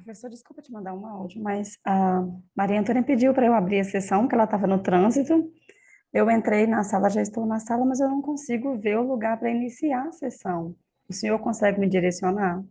Professor, desculpa te mandar um áudio, mas a Maria Antônia pediu para eu abrir a sessão, que ela estava no trânsito. Eu entrei na sala, já estou na sala, mas eu não consigo ver o lugar para iniciar a sessão. O senhor consegue me direcionar?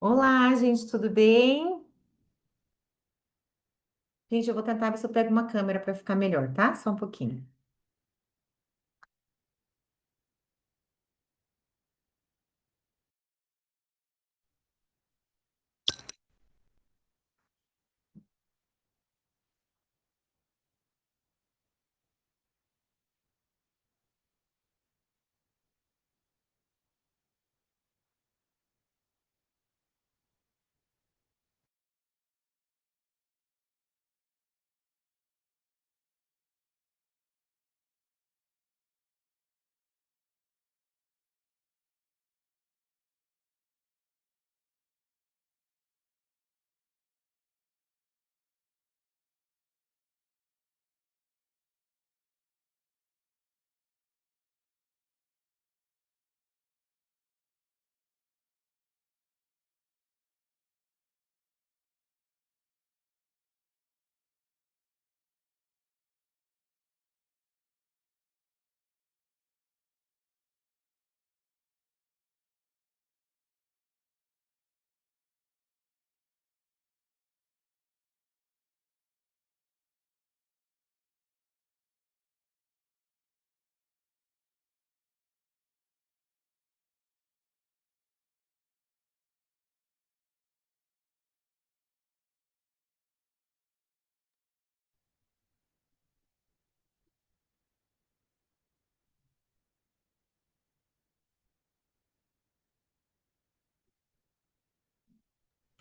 Olá, gente, tudo bem? Gente, eu vou tentar ver se eu pego uma câmera para ficar melhor, tá? Só um pouquinho.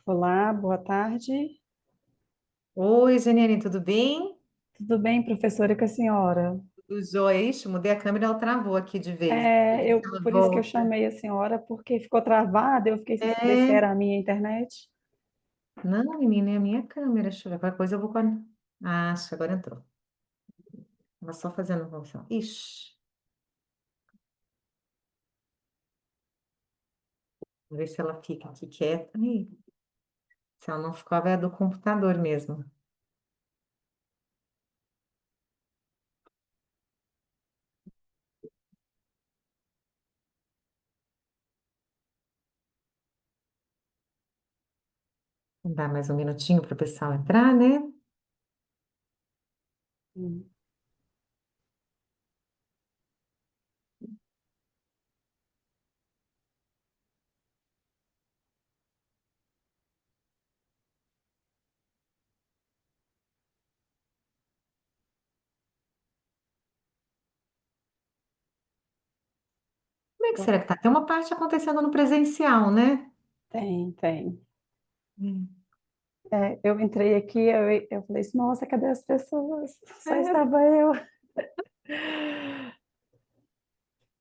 Olá, boa tarde. Oi, Janiane, tudo bem? Tudo bem, professora, com a senhora? Tudo jóia. Ixi, mudei a câmera, ela travou aqui de vez. Deixa eu ver se ela Por isso que eu volta. chamei a senhora, porque ficou travada, eu fiquei sem saber se É, era a minha internet. não, menina, é a minha câmera. Deixa eu ver, qualquer coisa eu vou... Ah, acho que agora entrou. Tava só fazendo função. Ixi, vou ver se ela fica aqui quieta. Ih, se ela não ficava, é do computador mesmo. Vamos dar mais um minutinho para o pessoal entrar, né? Hum. Como é que será que tá? Tem uma parte acontecendo no presencial, né? Tem, tem. Hum. Eu entrei aqui, eu falei assim, nossa, cadê as pessoas? Só É. estava eu.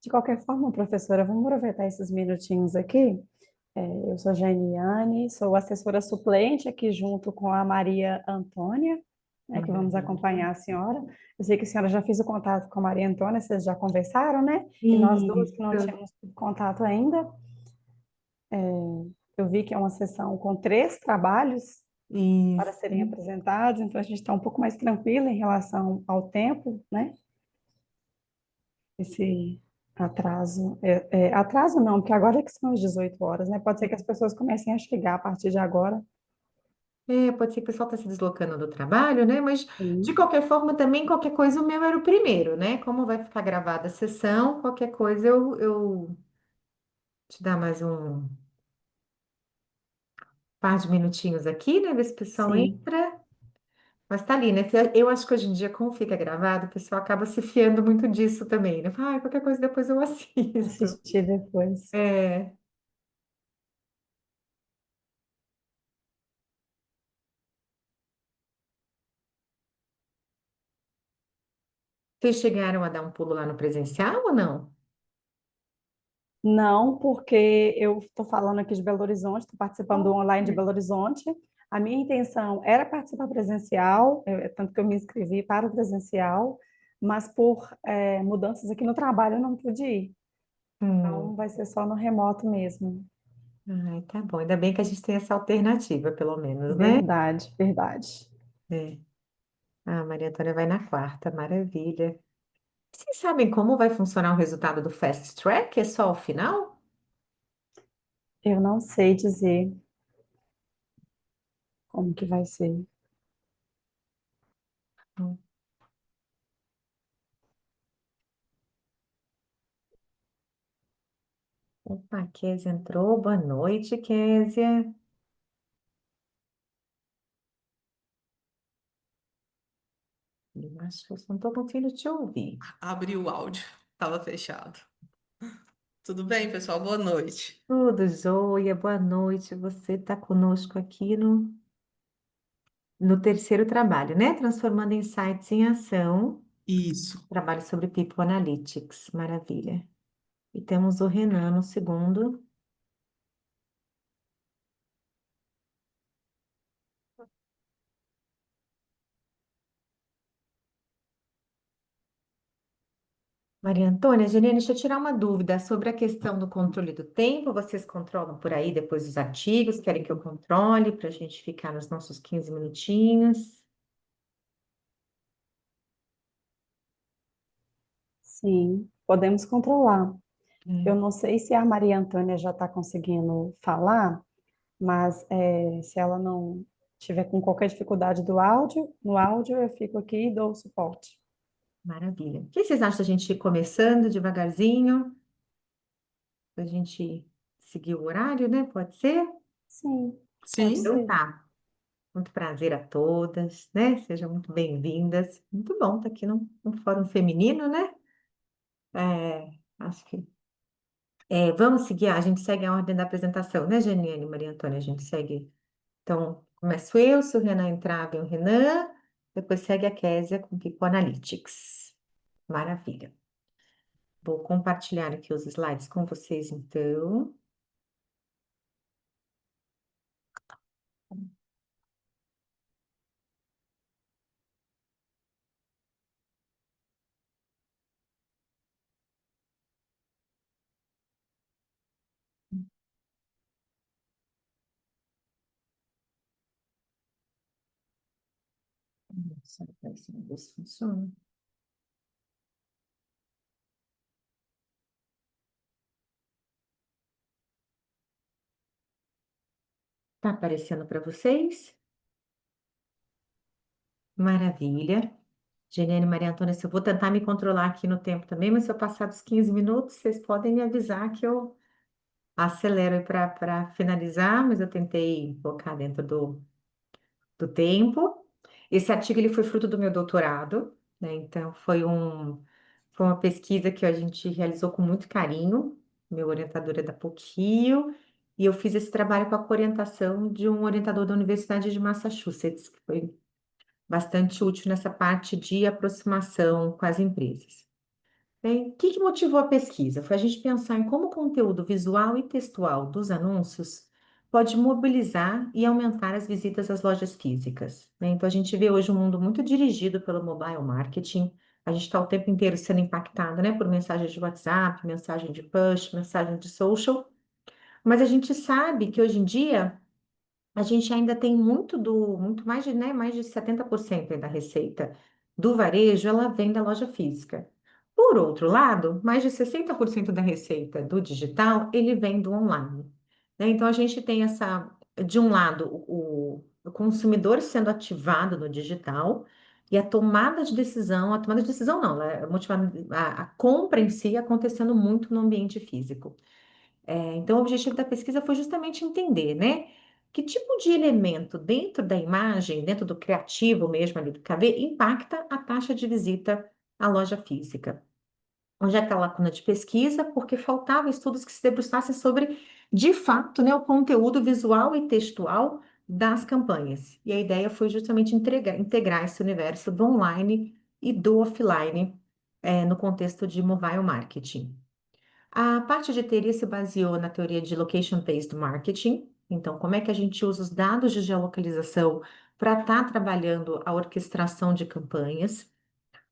De qualquer forma, professora, vamos aproveitar esses minutinhos aqui. Eu sou Janiane, sou assessora suplente aqui junto com a Maria Antônia, né, que vamos Maravilha. acompanhar a senhora. Eu sei que a senhora já fez o contato com a Maria Antônia, vocês já conversaram, né? E nós duas que não Isso, tínhamos contato ainda. Eu vi que é uma sessão com 3 trabalhos para isso. serem apresentados, então a gente está um pouco mais tranquila em relação ao tempo, né? Esse atraso. Atraso não, porque agora é que são as 18 horas, né? Pode ser que as pessoas comecem a chegar a partir de agora. É, pode ser que o pessoal está se deslocando do trabalho, né? Mas, de Sim, qualquer forma, também qualquer coisa, o meu era o primeiro, né? Como vai ficar gravada a sessão, qualquer coisa eu te dar mais um par de minutinhos aqui, né? Ver se o pessoal sim. entra. Mas tá ali, né? Eu acho que hoje em dia, como fica gravado, o pessoal acaba se fiando muito disso também, né? Ah, qualquer coisa depois eu assisto. Assistir depois. É. Vocês chegaram a dar um pulo lá no presencial ou não? Não, porque eu estou falando aqui de Belo Horizonte, estou participando do online de Olha. Belo Horizonte. A minha intenção era participar presencial, tanto que eu me inscrevi para o presencial, mas por mudanças aqui no trabalho eu não pude ir. Hum. Então vai ser só no remoto mesmo. Ai, tá bom. Ainda bem que a gente tem essa alternativa, pelo menos, né? Verdade, verdade. É. Ah, Maria Antônia vai na quarta, maravilha. Vocês sabem como vai funcionar o resultado do Fast Track? É só o final? Eu não sei dizer. como que vai ser. Opa, a Kézia entrou. Boa noite, Kézia. Eu acho que eu só não estou conseguindo te ouvir. Abri o áudio, estava fechado. Tudo bem, pessoal? Boa noite. Tudo jóia, boa noite. Você está conosco aqui no terceiro trabalho, né? Transformando insights em ação. Isso. Trabalho sobre People Analytics. Maravilha. E temos o Renan no segundo. Maria Antônia, Janine, deixa eu tirar uma dúvida sobre a questão do controle do tempo. Vocês controlam por aí depois os artigos? Querem que eu controle para a gente ficar nos nossos 15 minutinhos? Sim, podemos controlar. Eu É, não sei se a Maria Antônia já está conseguindo falar, mas se ela não tiver com qualquer dificuldade no áudio eu fico aqui e dou o suporte. maravilha. O que vocês acham da gente ir começando devagarzinho? Para a gente seguir o horário, né? Pode ser? Sim, pode Sim. Então ser. tá. Muito prazer a todas, né? Sejam muito bem-vindas. Muito bom estar aqui no Fórum Feminino, né? Acho que vamos seguir, a gente segue a ordem da apresentação, né, Janiane e Maria Antônia? A gente segue. Então, começo eu, se o Renan entrar, vem o Renan, depois segue a Késia com People Analytics. Maravilha. Vou compartilhar aqui os slides com vocês, então. Só para ver se isso funciona. Tá aparecendo para vocês? Maravilha. Geniane e Maria Antônia, se eu vou tentar me controlar aqui no tempo também, mas se eu passar dos 15 minutos, vocês podem me avisar que eu acelero para finalizar, mas eu tentei colocar dentro do tempo. Esse artigo ele foi fruto do meu doutorado, né? Então foi uma pesquisa que a gente realizou com muito carinho. Meu orientador é da PUC-Rio, e eu fiz esse trabalho com a orientação de um orientador da Universidade de Massachusetts, que foi bastante útil nessa parte de aproximação com as empresas. Bem, o que que motivou a pesquisa? Foi a gente pensar em como o conteúdo visual e textual dos anúncios pode mobilizar e aumentar as visitas às lojas físicas, né? Então, a gente vê hoje um mundo muito dirigido pelo mobile marketing. A gente está o tempo inteiro sendo impactado, né, por mensagens de WhatsApp, mensagem de push, mensagem de social. Mas a gente sabe que hoje em dia a gente ainda tem muito mais de, né, mais de 70% aí da receita do varejo, ela vem da loja física. Por outro lado, mais de 60% da receita do digital, ele vem do online, né? Então, a gente tem de um lado, o consumidor sendo ativado no digital e a tomada de decisão não, ela é motivada, a compra em si acontecendo muito no ambiente físico. Então, o objetivo da pesquisa foi justamente entender, né, que tipo de elemento dentro da imagem, dentro do criativo mesmo ali do KV, impacta a taxa de visita à loja física. Onde é que está a lacuna de pesquisa? Porque faltavam estudos que se debruçassem sobre, de fato, né, o conteúdo visual e textual das campanhas. E a ideia foi justamente integrar esse universo do online e do offline, no contexto de mobile marketing. A parte de teoria se baseou na teoria de Location-Based Marketing. Então, como é que a gente usa os dados de geolocalização para estar trabalhando a orquestração de campanhas?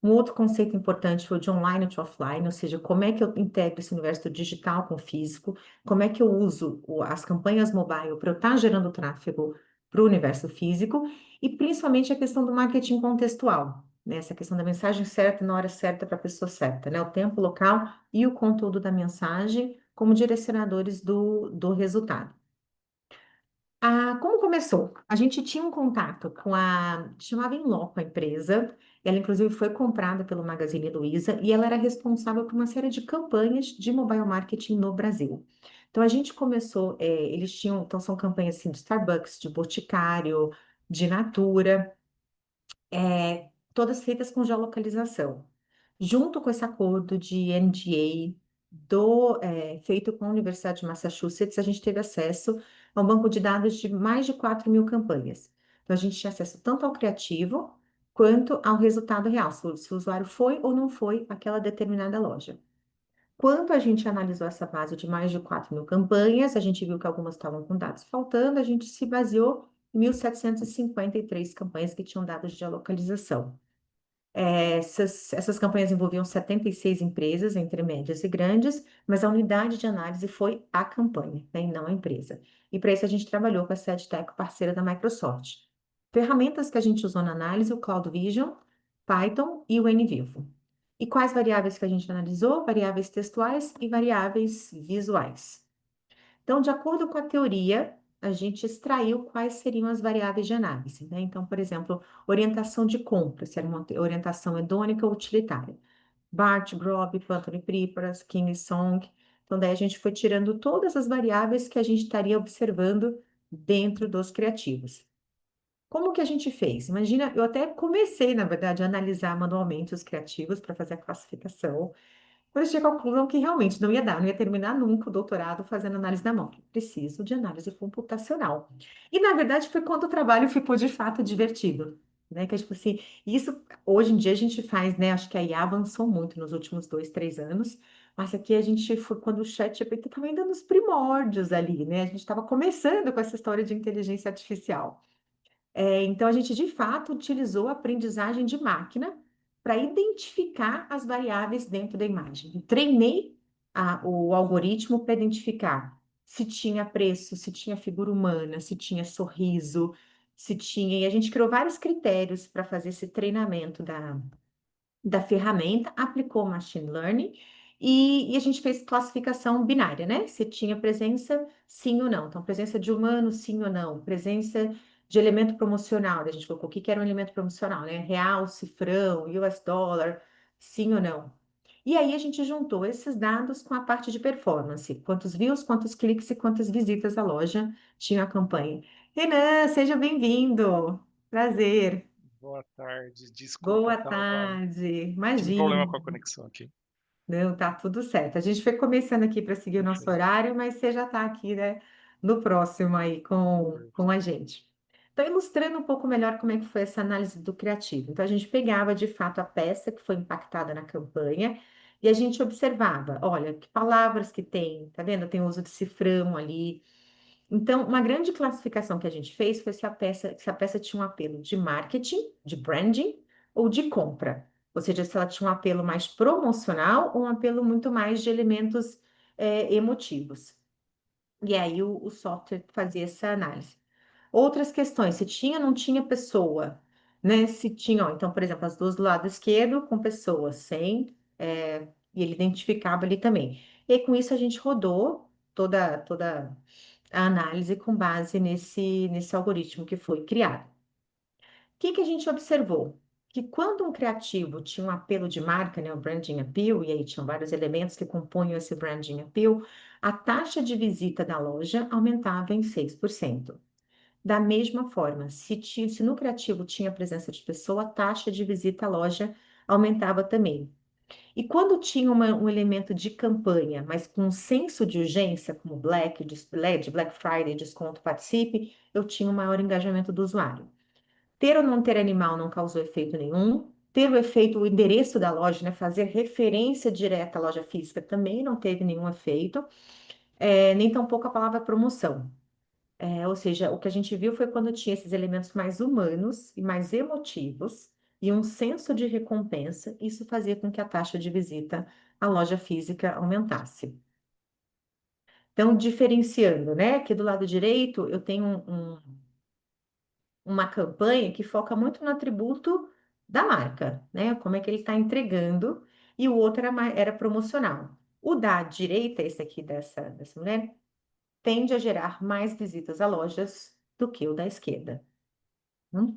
Um outro conceito importante foi o de online to offline, ou seja, como é que eu integro esse universo do digital com o físico, como é que eu uso as campanhas mobile para eu estar gerando tráfego para o universo físico, e principalmente a questão do marketing contextual, né? Essa questão da mensagem certa na hora certa para a pessoa certa, né? O tempo, o local e o conteúdo da mensagem como direcionadores do resultado. Como começou? A gente tinha um contato com chamava Inloco a empresa, ela inclusive foi comprada pelo Magazine Luiza e ela era responsável por uma série de campanhas de mobile marketing no Brasil. Então a gente começou, eles tinham, então são campanhas assim de Starbucks, de Boticário, de Natura, todas feitas com geolocalização. Junto com esse acordo de NDA feito com a Universidade de Massachusetts, a gente teve acesso a um banco de dados de mais de 4.000 campanhas. Então, a gente tinha acesso tanto ao criativo quanto ao resultado real, se o usuário foi ou não foi àquela determinada loja. Quando a gente analisou essa base de mais de 4.000 campanhas, a gente viu que algumas estavam com dados faltando, a gente se baseou em 1.753 campanhas que tinham dados de geolocalização. Essas campanhas envolviam 76 empresas, entre médias e grandes, mas a unidade de análise foi a campanha, né, e não a empresa. E para isso a gente trabalhou com a SedTech, parceira da Microsoft. Ferramentas que a gente usou na análise, o Cloud Vision, Python e o NVivo. E quais variáveis que a gente analisou? Variáveis textuais e variáveis visuais. Então, de acordo com a teoria, a gente extraiu quais seriam as variáveis de análise, né? Então, por exemplo, orientação de compra, se era uma orientação hedônica ou utilitária. Bart, Grob, Anthony Pripas, King Song. Então, daí a gente foi tirando todas as variáveis que a gente estaria observando dentro dos criativos. Como que a gente fez? Imagina, eu até comecei, na verdade, a analisar manualmente os criativos para fazer a classificação. Quando eu cheguei à conclusão que realmente não ia dar, não ia terminar nunca o doutorado fazendo análise da mão. Preciso de análise computacional. E, na verdade, foi quando o trabalho ficou de fato divertido. Né? Que, tipo assim, isso hoje em dia a gente faz, né? Acho que a IA avançou muito nos últimos 2, 3 anos, mas aqui a gente foi quando o ChatGPT estava ainda nos primórdios ali, né? A gente estava começando com essa história de inteligência artificial. Então, a gente de fato utilizou a aprendizagem de máquina para identificar as variáveis dentro da imagem. Eu treinei o algoritmo para identificar se tinha preço, se tinha figura humana, se tinha sorriso, se tinha. E a gente criou vários critérios para fazer esse treinamento da ferramenta, aplicou machine learning e a gente fez classificação binária, né? Se tinha presença, sim ou não. Então, presença de humano, sim ou não. Presença de elemento promocional. Daí a gente colocou o que que era um elemento promocional, né? Real, cifrão, US dólar, sim ou não. E aí a gente juntou esses dados com a parte de performance. Quantos views, quantos cliques e quantas visitas a loja tinha a campanha. Renan, seja bem-vindo. Prazer. Boa tarde, desculpa, Boa tarde. tive Imagina. problema com a conexão aqui. Não, tá tudo certo. A gente foi começando aqui para seguir o nosso Perfeito, horário, mas você já está aqui, né, no próximo aí com a perfeito. gente. Então, ilustrando um pouco melhor como é que foi essa análise do criativo. Então, a gente pegava de fato a peça que foi impactada na campanha e a gente observava, olha, que palavras que tem, tá vendo? Tem o uso de cifrão ali. Então, uma grande classificação que a gente fez foi se a peça tinha um apelo de marketing, de branding ou de compra. Ou seja, se ela tinha um apelo mais promocional ou um apelo muito mais de elementos emotivos. E aí o software fazia essa análise. Outras questões, se tinha ou não tinha pessoa, né? Se tinha, ó, então, por exemplo, as duas do lado esquerdo com pessoas, sem, e ele identificava ali também. E aí, com isso a gente rodou toda a análise com base nesse algoritmo que foi criado. O que que a gente observou? Que quando um criativo tinha um apelo de marca, né, o branding appeal, e aí tinham vários elementos que compunham esse branding appeal, a taxa de visita da loja aumentava em 6%. Da mesma forma, se no criativo tinha presença de pessoa, a taxa de visita à loja aumentava também. E quando tinha um elemento de campanha, mas com um senso de urgência, como Black Friday, desconto, participe, eu tinha um maior engajamento do usuário. Ter ou não ter animal não causou efeito nenhum. Ter o efeito, o endereço da loja, né, fazer referência direta à loja física também não teve nenhum efeito, nem tampouco a palavra promoção. Ou seja, o que a gente viu foi quando tinha esses elementos mais humanos e mais emotivos e um senso de recompensa, isso fazia com que a taxa de visita à loja física aumentasse. Então, diferenciando, né? Aqui do lado direito, eu tenho uma campanha que foca muito no atributo da marca, né? Como é que ele está entregando, e o outro era promocional. O da direita, esse aqui dessa mulher, tende a gerar mais visitas a lojas do que o da esquerda. Então,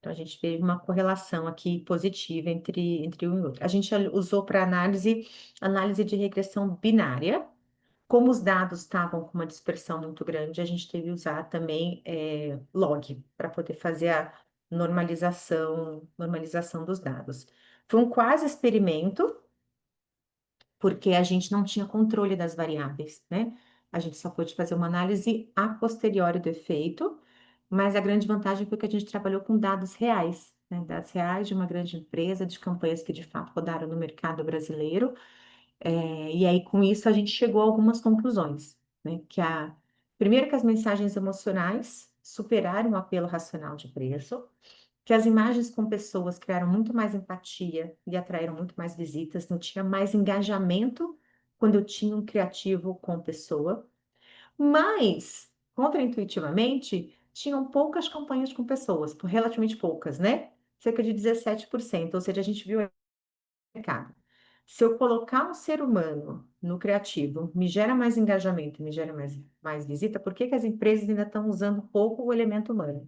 a gente teve uma correlação aqui positiva entre um e outro. A gente usou para análise de regressão binária. Como os dados estavam com uma dispersão muito grande, a gente teve que usar também log para poder fazer a normalização dos dados. Foi um quase experimento, porque a gente não tinha controle das variáveis, né? A gente só pôde fazer uma análise a posteriori do efeito, mas a grande vantagem foi que a gente trabalhou com dados reais, né? Dados reais de uma grande empresa, de campanhas que de fato rodaram no mercado brasileiro. E aí, com isso, a gente chegou a algumas conclusões, né? Primeiro, que as mensagens emocionais superaram o apelo racional de preço, que as imagens com pessoas criaram muito mais empatia e atraíram muito mais visitas, então tinha mais engajamento quando eu tinha um criativo com pessoa, mas, contraintuitivamente, tinham poucas campanhas com pessoas, relativamente poucas, né? Cerca de 17%, ou seja, a gente viu o mercado. Se eu colocar um ser humano no criativo, me gera mais engajamento, me gera mais visita, por que que as empresas ainda estão usando pouco o elemento humano?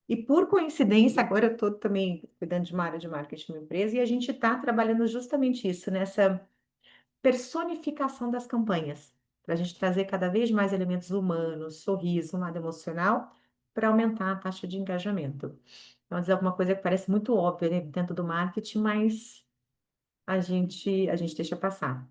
E por coincidência, agora eu estou também cuidando de uma área de marketing de uma empresa e a gente está trabalhando justamente isso, nessa personificação das campanhas, para a gente trazer cada vez mais elementos humanos, sorriso, um lado emocional, para aumentar a taxa de engajamento. Então, dizer alguma coisa que parece muito óbvia, né, dentro do marketing, mas a gente deixa passar.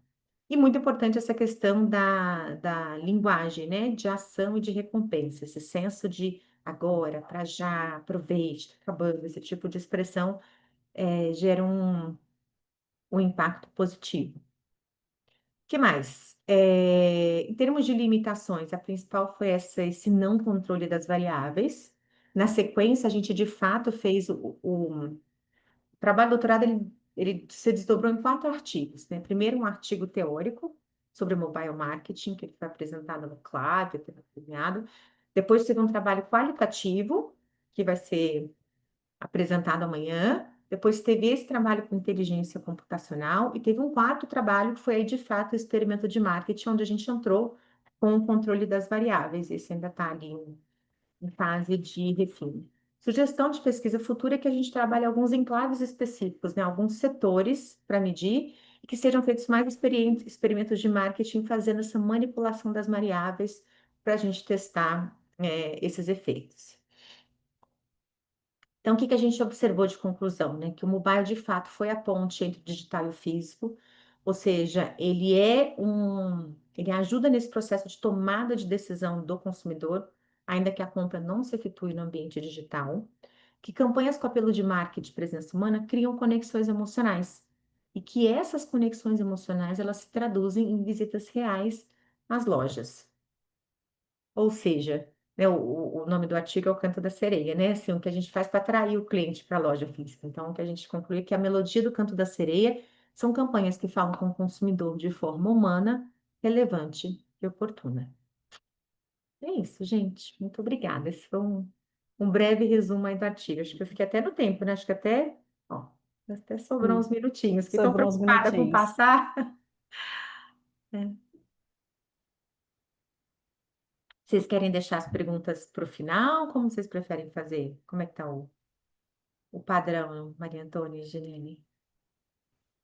E muito importante essa questão da linguagem, né? De ação e de recompensa, esse senso de agora, para já, aproveite, tá acabando, esse tipo de expressão gera um impacto positivo. O que mais? Em termos de limitações, a principal foi esse não controle das variáveis. Na sequência, a gente de fato fez o trabalho de doutorado, ele se desdobrou em 4 artigos, né? Primeiro, um artigo teórico sobre mobile marketing, que foi apresentado no CLAB, premiado. Depois teve um trabalho qualitativo, que vai ser apresentado amanhã. Depois teve esse trabalho com inteligência computacional e teve um quarto trabalho que foi aí, de fato, o experimento de marketing, onde a gente entrou com o controle das variáveis. Esse ainda está ali em fase de refino. Sugestão de pesquisa futura é que a gente trabalhe alguns enclaves específicos, né, alguns setores para medir, e que sejam feitos mais experimentos de marketing fazendo essa manipulação das variáveis para a gente testar esses efeitos. Então, o que que a gente observou de conclusão, né? Que o mobile, de fato, foi a ponte entre o digital e o físico, ou seja, ele ajuda nesse processo de tomada de decisão do consumidor, ainda que a compra não se efetue no ambiente digital, que campanhas com apelo de marketing de presença humana criam conexões emocionais, e que essas conexões emocionais, elas se traduzem em visitas reais às lojas. Ou seja, né, o nome do artigo é o Canto da Sereia, né? Assim, o que a gente faz para atrair o cliente para a loja física. Então, o que a gente conclui é que a melodia do Canto da Sereia são campanhas que falam com o consumidor de forma humana, relevante e oportuna. É isso, gente. Muito obrigada. Esse foi um breve resumo aí do artigo. Acho que eu fiquei até no tempo, né? Acho que até sobrou uns minutinhos. Fiquei tão Sobrou uns preocupada com minutinhos. passar. É. Vocês querem deixar as perguntas para o final? Como vocês preferem fazer? Como é que está o padrão, Maria Antônia e Janine?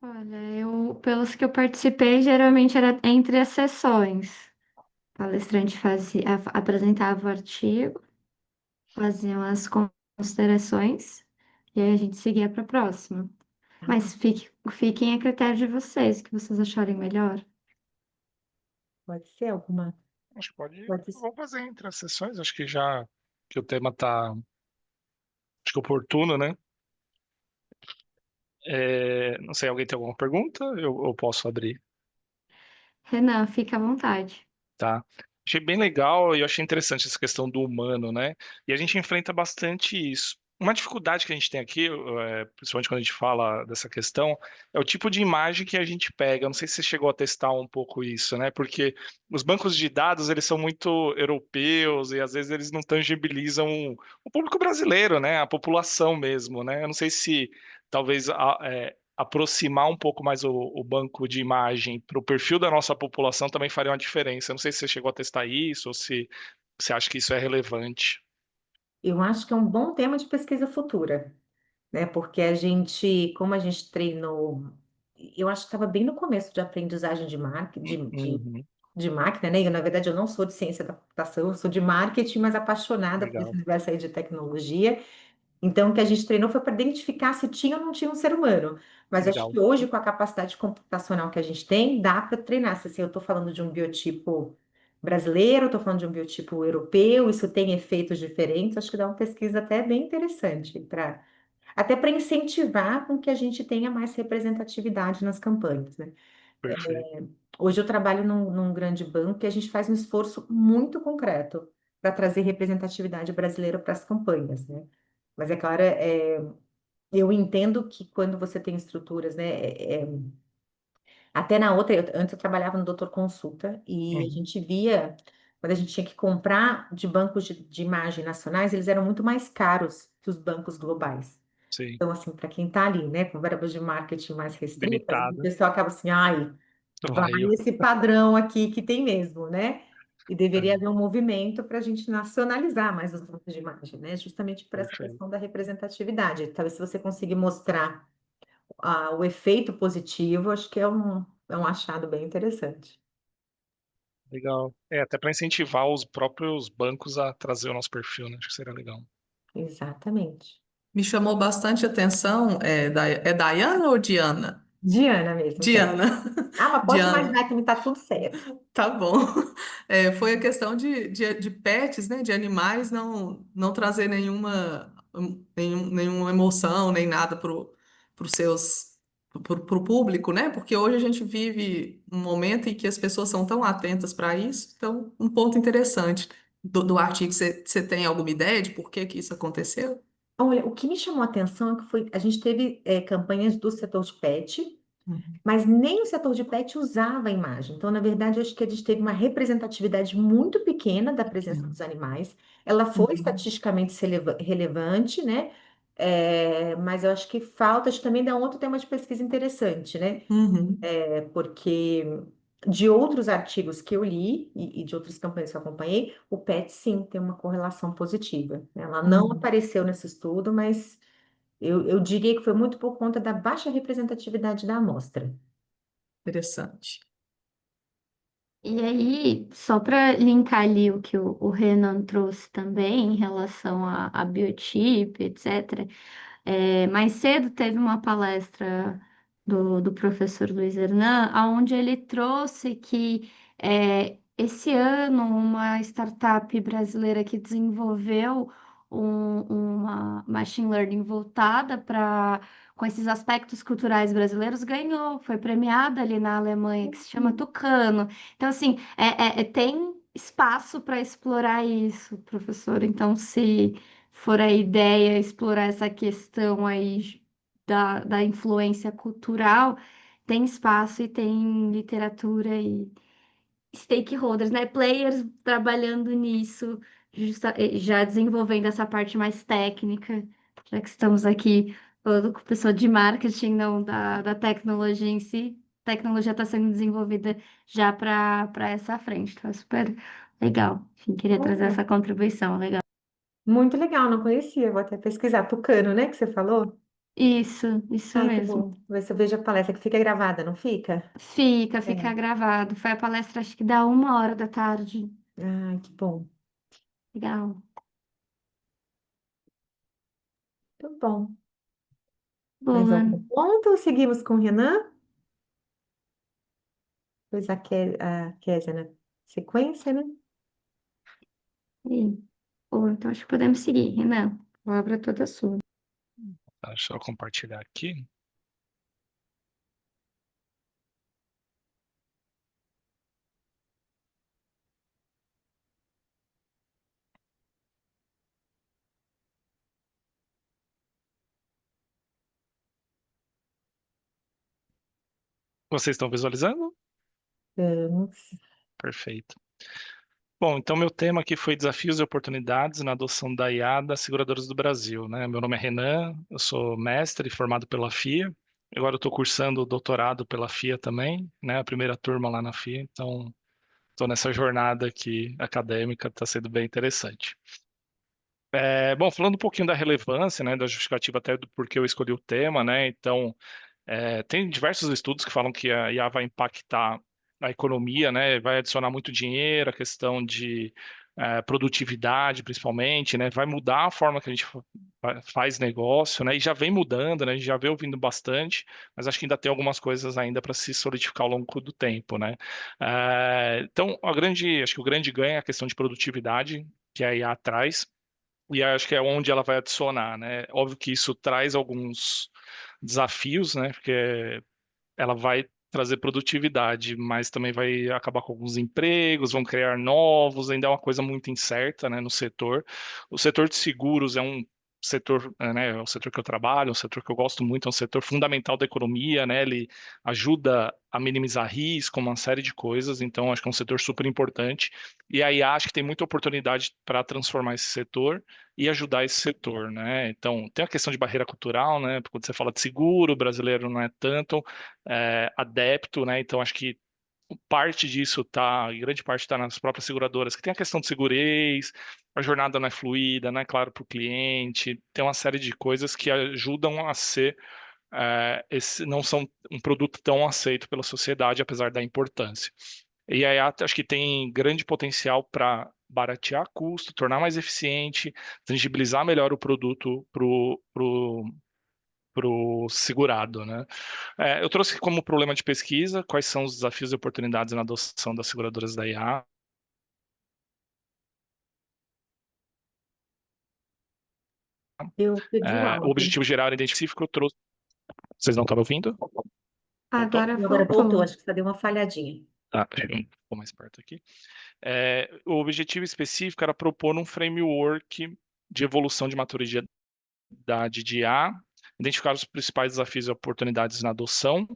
Olha, pelos que eu participei, geralmente era entre as sessões. O palestrante apresentava o artigo, faziam as considerações, e aí a gente seguia para a próxima. Mas fiquem a critério de vocês, o que vocês acharem melhor. Pode ser alguma? Acho que pode. Pode ser. Vamos fazer entre as sessões, acho que já que o tema tá, acho que oportuno, né? Não sei, alguém tem alguma pergunta? Eu posso abrir, Renan, fica à vontade. tá? Achei bem legal e eu achei interessante essa questão do humano, né? E a gente enfrenta bastante isso. Uma dificuldade que a gente tem aqui, principalmente quando a gente fala dessa questão, é o tipo de imagem que a gente pega. Eu não sei se você chegou a testar um pouco isso, né? Porque os bancos de dados, eles são muito europeus e às vezes eles não tangibilizam o público brasileiro, né? A população mesmo, né? Eu não sei se talvez aproximar um pouco mais o banco de imagem para o perfil da nossa população também faria uma diferença. Eu não sei se você chegou a testar isso ou se você acha que isso é relevante. Eu acho que é um bom tema de pesquisa futura, né? Porque a gente, como a gente treinou, eu acho que estava bem no começo de aprendizagem de marketing, Uhum, de máquina, né? E, na verdade, eu não sou de ciência da computação, eu sou de marketing, mas apaixonada por esse legal, universo aí de tecnologia. Então, o que a gente treinou foi para identificar se tinha ou não tinha um ser humano. Mas acho legal. que hoje, com a capacidade computacional que a gente tem, dá para treinar. Se assim, eu estou falando de um biotipo brasileiro, estou falando de um biotipo europeu, isso tem efeitos diferentes, acho que dá uma pesquisa até bem interessante, até para incentivar com que a gente tenha mais representatividade nas campanhas, né? Perfeito. Hoje eu trabalho num grande banco e a gente faz um esforço muito concreto para trazer representatividade brasileira para as campanhas, né? Mas é claro, eu entendo que quando você tem estruturas, né? Até na outra, antes eu trabalhava no Doutor Consulta e a Uhum, gente via, quando a gente tinha que comprar de bancos de imagem nacionais, eles eram muito mais caros que os bancos globais. sim, Então, assim, para quem está ali, né, com verbas de marketing mais restritas, o limitada. pessoal acaba assim, ai, vai Vai, esse padrão aqui que tem mesmo, né? E deveria é, haver um movimento para a gente nacionalizar mais os bancos de imagem, né? Justamente por essa perfeito. questão da representatividade. Talvez se você conseguir mostrar o efeito positivo, acho que é um achado bem interessante. Legal. Até para incentivar os próprios bancos a trazer o nosso perfil, né? Acho que seria legal. Exatamente. Me chamou bastante atenção, é Diana ou Diana? Diana mesmo, que é. Diana. Ah, mas pode Diana. imaginar que me tá tudo certo. Tá bom. Foi a questão de pets, né, de animais, não trazer nenhuma emoção, nem nada pro público, né? Porque hoje a gente vive um momento em que as pessoas são tão atentas para isso. Então, um ponto interessante do artigo, você tem alguma ideia de por que que isso aconteceu? Olha, o que me chamou a atenção é que a gente teve campanhas do setor de pet, Uhum. mas nem o setor de pet usava a imagem. Então, na verdade, eu acho que a gente teve uma representatividade muito pequena da presença dos animais. Ela foi Uhum. estatisticamente relevante, né? Mas eu acho que falta, acho que também dá um outro tema de pesquisa interessante, né? Uhum. Porque de outros artigos que eu li e de outras campanhas que eu acompanhei, o PET sim tem uma correlação positiva. Ela não Uhum. apareceu nesse estudo, mas eu diria que foi muito por conta da baixa representatividade da amostra. Interessante. E aí, só para linkar ali o que o Renan trouxe também em relação a biochip, etc. Mais cedo teve uma palestra do professor Luiz Hernan, onde ele trouxe que esse ano uma startup brasileira que desenvolveu uma machine learning voltada para com esses aspectos culturais brasileiros ganhou, foi premiada ali na Alemanha, que se chama Tucano. Então, assim, tem espaço para explorar isso, professor. Então, se for a ideia explorar essa questão aí da influência cultural, tem espaço e tem literatura e stakeholders, né? Players trabalhando nisso, já desenvolvendo essa parte mais técnica, já que estamos aqui falando com pessoa de marketing, não da tecnologia em si. A tecnologia está sendo desenvolvida já para essa frente, então é super legal. Enfim, queria trazer Olha, essa contribuição, legal. muito legal, não conhecia, vou até pesquisar. Tucano, né, que você falou? Isso Ai, que mesmo. bom. Vou ver se eu vejo a palestra que fica gravada, não fica? Fica É. gravado. Foi a palestra, acho que da 1 hora da tarde. Ai, que bom. Legal. Muito bom. Mais Boa. algum ponto? Seguimos com o Renan? Pois a Kézia na sequência, né? E, boa, então acho que podemos seguir, Renan. A palavra é toda sua. Tá, deixa eu compartilhar aqui. Vocês estão visualizando? Vamos. Perfeito. Bom, então meu tema aqui foi desafios e oportunidades na adoção da IA das seguradoras do Brasil, né? Meu nome é Renan, eu sou mestre formado pela FIA Agora eu estou cursando o doutorado pela FIA também, né? A primeira turma lá na FIA, então estou nessa jornada aqui acadêmica, está sendo bem interessante. Bom, falando um pouquinho da relevância, né, da justificativa até do porquê eu escolhi o tema, né? Então, tem diversos estudos que falam que a IA vai impactar a economia, né? Vai adicionar muito dinheiro, a questão de produtividade, principalmente, né? Vai mudar a forma que a gente faz negócio, né? E já vem mudando, né? A gente já vem ouvindo bastante, mas acho que ainda tem algumas coisas ainda para se solidificar ao longo do tempo, né? Então, acho que o grande ganho é a questão de produtividade que a IA traz. E acho que é onde ela vai adicionar, né? Óbvio que isso traz alguns desafios, né? Porque ela vai trazer produtividade, mas também vai acabar com alguns empregos, vão criar novos, ainda é uma coisa muito incerta, né, no setor. O setor de seguros é um setor, né, é o setor que eu trabalho, é um setor que eu gosto muito, é um setor fundamental da economia, né, ele ajuda a minimizar risco, uma série de coisas, então acho que é um setor super importante. E aí acho que tem muita oportunidade para transformar esse setor e ajudar esse setor, né? Então, tem a questão de barreira cultural, né? Quando você fala de seguro, o brasileiro não é tanto adepto, né? Então acho que parte disso tá, grande parte está nas próprias seguradoras, que tem a questão de segurança, a jornada não é fluida, não é claro para o cliente, tem uma série de coisas que ajudam a ser não são um produto tão aceito pela sociedade, apesar da importância. E aí acho que tem grande potencial para baratear custo, tornar mais eficiente, tangibilizar melhor o produto pro segurado, né? Eu trouxe como problema de pesquisa quais são os desafios e oportunidades na adoção das seguradoras da IA. Eu perdi o O áudio. objetivo geral era específico, eu trouxe. Vocês não estavam ouvindo? Voltou? Agora Agora voltou, voltou. acho que só deu uma falhadinha. Tá, deixa eu pôr mais perto aqui. O objetivo específico era propor um framework de evolução de maturidade de IA, identificar os principais desafios e oportunidades na adoção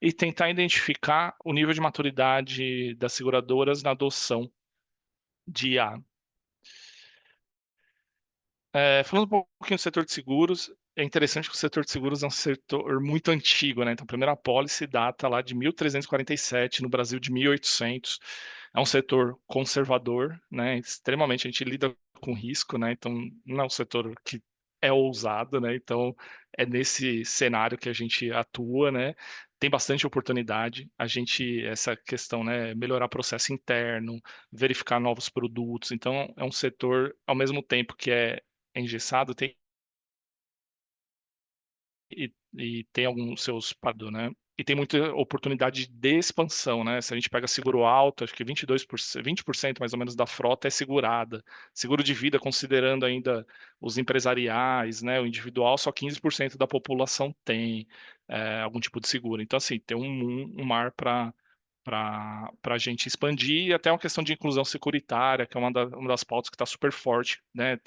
e tentar identificar o nível de maturidade das seguradoras na adoção de IA. Falando um pouquinho do setor de seguros, é interessante que o setor de seguros é um setor muito antigo, né? Então, a primeira apólice data lá de 1347, no Brasil de 1800. É um setor conservador, né? Extremamente, a gente lida com risco, né? Então, não é um setor que é ousado, né? Então, é nesse cenário que a gente atua, né? Tem bastante oportunidade. Essa questão, né? Melhorar processo interno, verificar novos produtos. Então, é um setor, ao mesmo tempo que é engessado, e tem alguns seus padrões, né? E tem muita oportunidade de expansão, né? Se a gente pega seguro alto, acho que 22%, 20% mais ou menos da frota é segurada. Seguro de vida, considerando ainda os empresariais, né? O individual, só 15% da população tem algum tipo de seguro. Então, assim, tem um mar para a gente expandir, e até uma questão de inclusão securitária, que é uma das pautas que está super forte, né?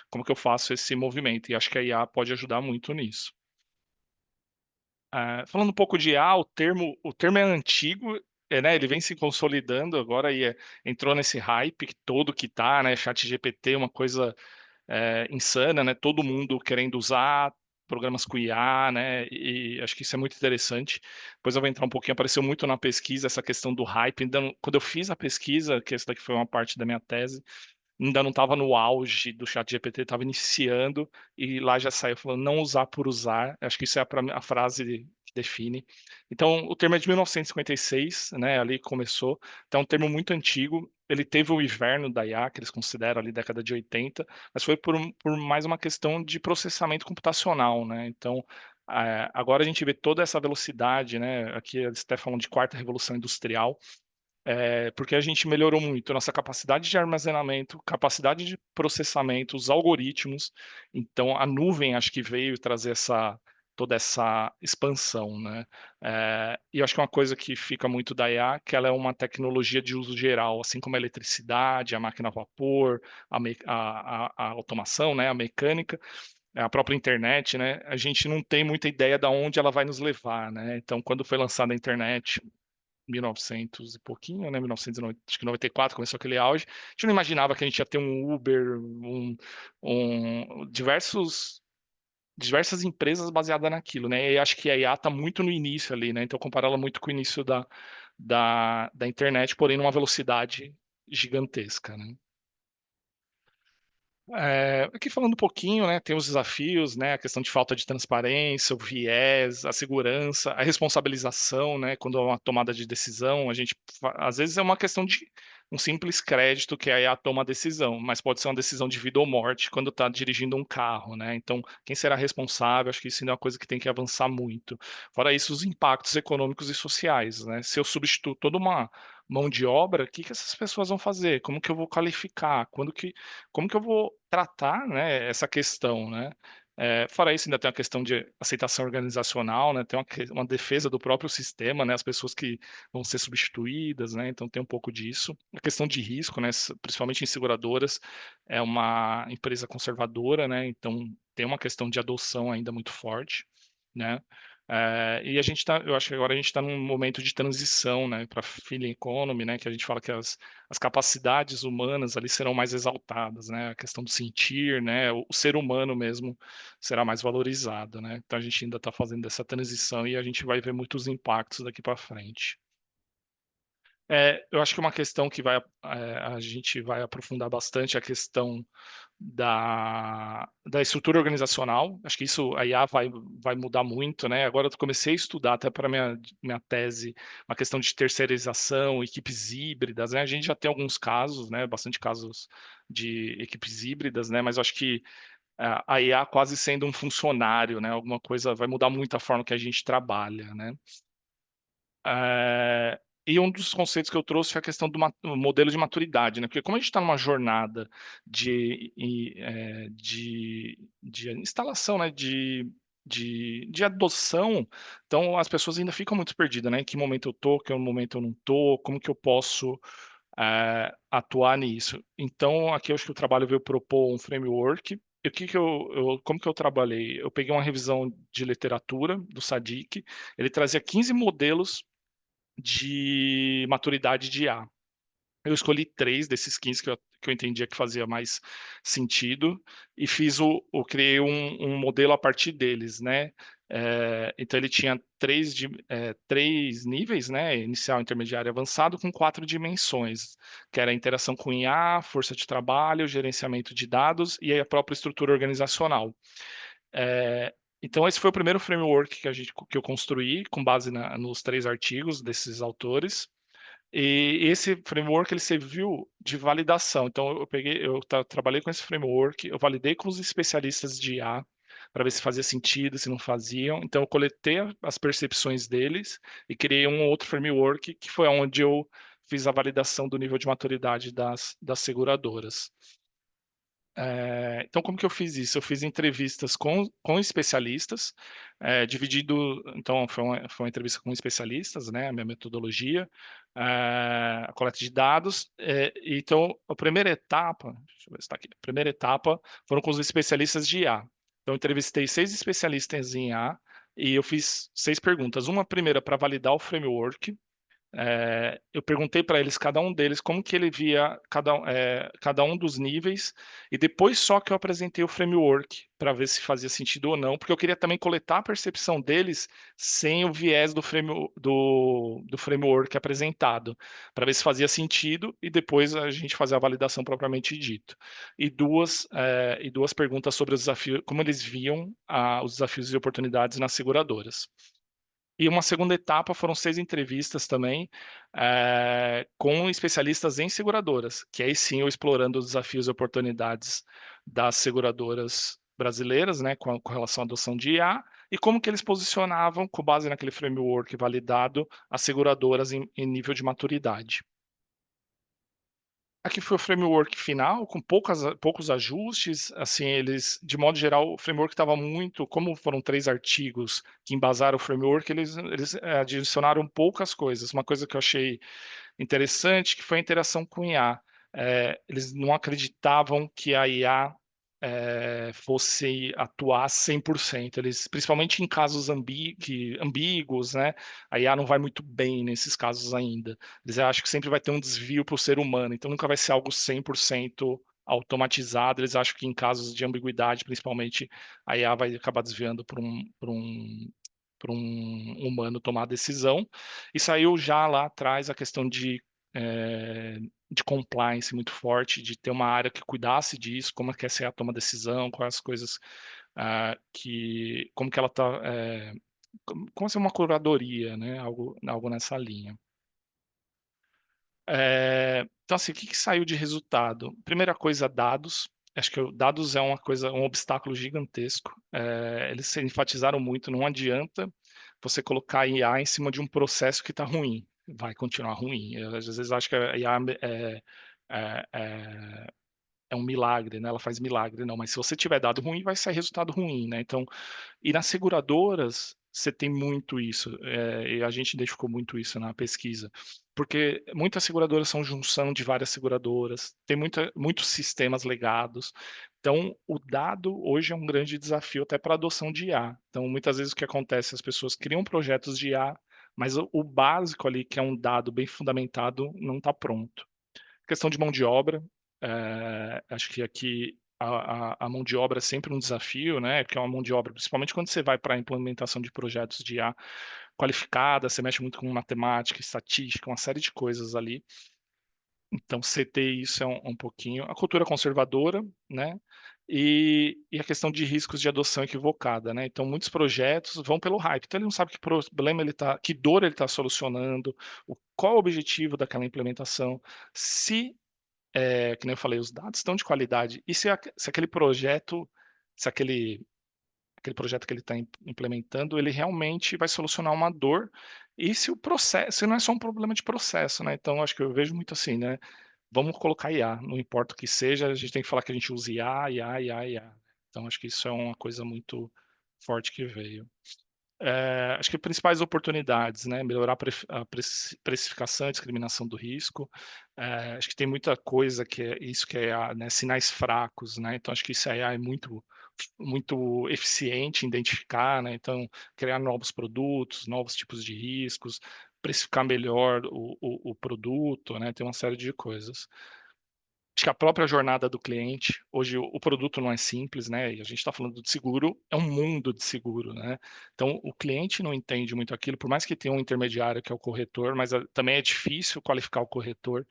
Como que eu faço esse movimento? E acho que a IA pode ajudar muito nisso. Falando um pouco de IA, o termo é antigo, né? Ele vem se consolidando agora e entrou nesse hype todo que tá, né? ChatGPT, uma coisa insana, né? Todo mundo querendo usar programas com IA, né? E acho que isso é muito interessante. Depois eu vou entrar um pouquinho, apareceu muito na pesquisa essa questão do hype. Quando eu fiz a pesquisa, que essa daqui foi uma parte da minha tese, ainda não estava no auge do ChatGPT, estava iniciando, e lá já saiu falando não usar por usar. Acho que isso é a frase que define. Então, o termo é de 1956, né? Ali começou. Então, é um termo muito antigo. Ele teve o inverno da IA, que eles consideram ali década de 80, mas foi por mais uma questão de processamento computacional, né? Então, agora a gente vê toda essa velocidade, né? Aqui eles até falam de quarta revolução industrial, porque a gente melhorou muito nossa capacidade de armazenamento, capacidade de processamento, os algoritmos. Então, a nuvem acho que veio trazer toda essa expansão, né? E eu acho que uma coisa que fica muito da IA, que ela é uma tecnologia de uso geral, assim como a eletricidade, a máquina a vapor, a automação, né? A mecânica, a própria internet, né? A gente não tem muita ideia de onde ela vai nos levar, né? Então, quando foi lançada a internet 1900 e pouquinho, né? 1994 começou aquele auge. A gente não imaginava que a gente ia ter um Uber, diversos diversas empresas baseadas naquilo, né? E acho que a IA está muito no início ali, né? Então, comparar ela muito com o início da internet, porém numa velocidade gigantesca, né? Aqui falando um pouquinho, né, tem os desafios, né, a questão de falta de transparência, o viés, a segurança, a responsabilização, né, quando é uma tomada de decisão, às vezes é uma questão de um simples crédito que aí a toma a decisão, mas pode ser uma decisão de vida ou morte quando está dirigindo um carro, né, então quem será responsável? Acho que isso ainda é uma coisa que tem que avançar muito. Fora isso, os impactos econômicos e sociais, né, se eu substituo toda uma mão de obra, o que que essas pessoas vão fazer? Como que eu vou qualificar? Como que eu vou tratar, né, essa questão, né? Fora isso, ainda tem a questão de aceitação organizacional, né? Tem uma defesa do próprio sistema, né? As pessoas que vão ser substituídas, né? Então tem um pouco disso. A questão de risco, né? Principalmente em seguradoras, é uma empresa conservadora, né? Então tem uma questão de adoção ainda muito forte, né? E eu acho que agora a gente está num momento de transição, né, para feeling economy, né, que a gente fala que as capacidades humanas ali serão mais exaltadas, né, a questão do sentir, né, o ser humano mesmo será mais valorizado, né. Então a gente ainda está fazendo essa transição e a gente vai ver muitos impactos daqui para frente. Eu acho que uma questão que a gente vai aprofundar bastante é a questão da estrutura organizacional. Acho que isso a IA vai mudar muito, né? Agora eu comecei a estudar até para minha tese uma questão de terceirização, equipes híbridas, né? A gente já tem alguns casos, né? Bastante casos de equipes híbridas, né? Mas eu acho que a IA quase sendo um funcionário, né? Alguma coisa vai mudar muito a forma que a gente trabalha, né? Eh, e um dos conceitos que eu trouxe foi a questão do modelo de maturidade, né? Porque como a gente está numa jornada de instalação, né? De adoção, então as pessoas ainda ficam muito perdidas, né? Em que momento eu tô, que momento eu não tô, como que eu posso atuar nisso? Então, aqui eu acho que o trabalho veio propor um framework. E o que que como que eu trabalhei? Eu peguei uma revisão de literatura do Sadiq, ele trazia 15 modelos de maturidade de IA. Eu escolhi 3 desses 15 que eu entendia que fazia mais sentido e criei um modelo a partir deles, né? Então ele tinha 3 níveis, né? Inicial, intermediário e avançado, com 4 dimensões, que era a interação com IA, força de trabalho, gerenciamento de dados e a própria estrutura organizacional. Então esse foi o primeiro framework que eu construí com base nos 3 artigos desses autores. E esse framework ele serviu de validação. Então trabalhei com esse framework, eu validei com os especialistas de IA para ver se fazia sentido, se não faziam. Então eu coletei as percepções deles e criei um outro framework que foi onde eu fiz a validação do nível de maturidade das seguradoras. Então, como que eu fiz isso? Eu fiz entrevistas com especialistas, dividido. Então, foi uma entrevista com especialistas, né? A minha metodologia, a coleta de dados. Então, a primeira etapa, deixa eu ver se está aqui. A primeira etapa foram com os especialistas de IA. Então, eu entrevistei 6 especialistas em IA e eu fiz 6 perguntas. Uma primeira para validar o framework. Eu perguntei para eles, cada um deles, como que ele via cada um dos níveis, e depois só que eu apresentei o framework para ver se fazia sentido ou não, porque eu queria também coletar a percepção deles sem o viés do framework apresentado, para ver se fazia sentido, e depois a gente fazer a validação propriamente dito. E duas perguntas sobre os desafios, como eles viam os desafios e oportunidades nas seguradoras. E uma segunda etapa foram 6 entrevistas também, com especialistas em seguradoras, que aí sim eu explorando os desafios e oportunidades das seguradoras brasileiras, né, com relação à adoção de IA, e como que eles posicionavam, com base naquele framework validado, as seguradoras em nível de maturidade. Aqui foi o framework final, com poucos ajustes, assim, de modo geral, o framework estava muito, como foram 3 artigos que embasaram o framework, eles adicionaram poucas coisas. Uma coisa que eu achei interessante, que foi a interação com IA. Eles não acreditavam que a IA fosse atuar 100%. Eles, principalmente em casos ambíguos, né? A IA não vai muito bem nesses casos ainda. Eles acham que sempre vai ter um desvio para o ser humano, então nunca vai ser algo 100% automatizado, eles acham que em casos de ambiguidade, principalmente, a IA vai acabar desviando para um humano tomar a decisão. E saiu já lá atrás a questão de compliance muito forte, de ter uma área que cuidasse disso, como é que essa IA toma decisão, quais as coisas como que ela está, como se uma curadoria, né? Algo nessa linha. Então, assim, o que saiu de resultado? Primeira coisa, dados. Acho que dados é uma coisa, um obstáculo gigantesco. Eles se enfatizaram muito. Não adianta você colocar IA em cima de um processo que está ruim. Vai continuar ruim. Eu, às vezes acho que a IA é, é, é um milagre, né? Ela faz milagre, não. Mas se você tiver dado ruim, vai sair resultado ruim, né? Então, e nas seguradoras, você tem muito isso, e a gente identificou muito isso na pesquisa, porque muitas seguradoras são junção de várias seguradoras, tem muitos sistemas legados, então o dado hoje é um grande desafio até para a adoção de IA. Então, muitas vezes o que acontece, as pessoas criam projetos de IA, mas o básico ali, que é um dado bem fundamentado, não está pronto. Questão de mão de obra, acho que aqui a mão de obra é sempre um desafio, né? Porque é uma mão de obra, principalmente quando você vai para a implementação de projetos de IA qualificada, você mexe muito com matemática, estatística, uma série de coisas ali. Então, CT isso é um pouquinho. A cultura conservadora, né? E a questão de riscos de adoção equivocada, né? Então, muitos projetos vão pelo hype. Então, ele não sabe que problema ele tá, que dor ele está solucionando, qual é o objetivo daquela implementação. Se que nem eu falei, os dados estão de qualidade. E se aquele projeto, se aquele projeto que ele está implementando, ele realmente vai solucionar uma dor, e se o processo, se não é só um problema de processo, né? Então, acho que eu vejo muito assim, né? Vamos colocar IA, não importa o que seja, a gente tem que falar que a gente usa IA, IA, IA, IA. Então, acho que isso é uma coisa muito forte que veio. Acho que principais oportunidades, né? Melhorar a precificação e discriminação do risco. Acho que tem muita coisa que é isso que é né, sinais fracos, né? Então acho que isso aí é muito eficiente em identificar, né? Então criar novos produtos, novos tipos de riscos, precificar melhor o produto, né? Tem uma série de coisas. Acho que a própria jornada do cliente, hoje o produto não é simples, né? E a gente está falando de seguro, é um mundo de seguro, né? Então o cliente não entende muito aquilo, por mais que tenha um intermediário que é o corretor, mas também é difícil qualificar o corretor.